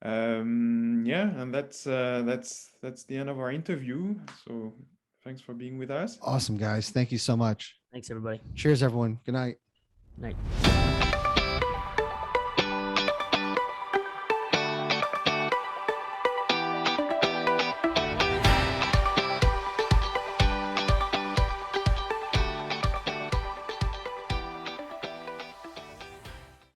Yeah, and that's the end of our interview. So thanks for being with us. Awesome, guys. Thank you so much. thanks, everybody. Cheers, everyone. Good night. Night.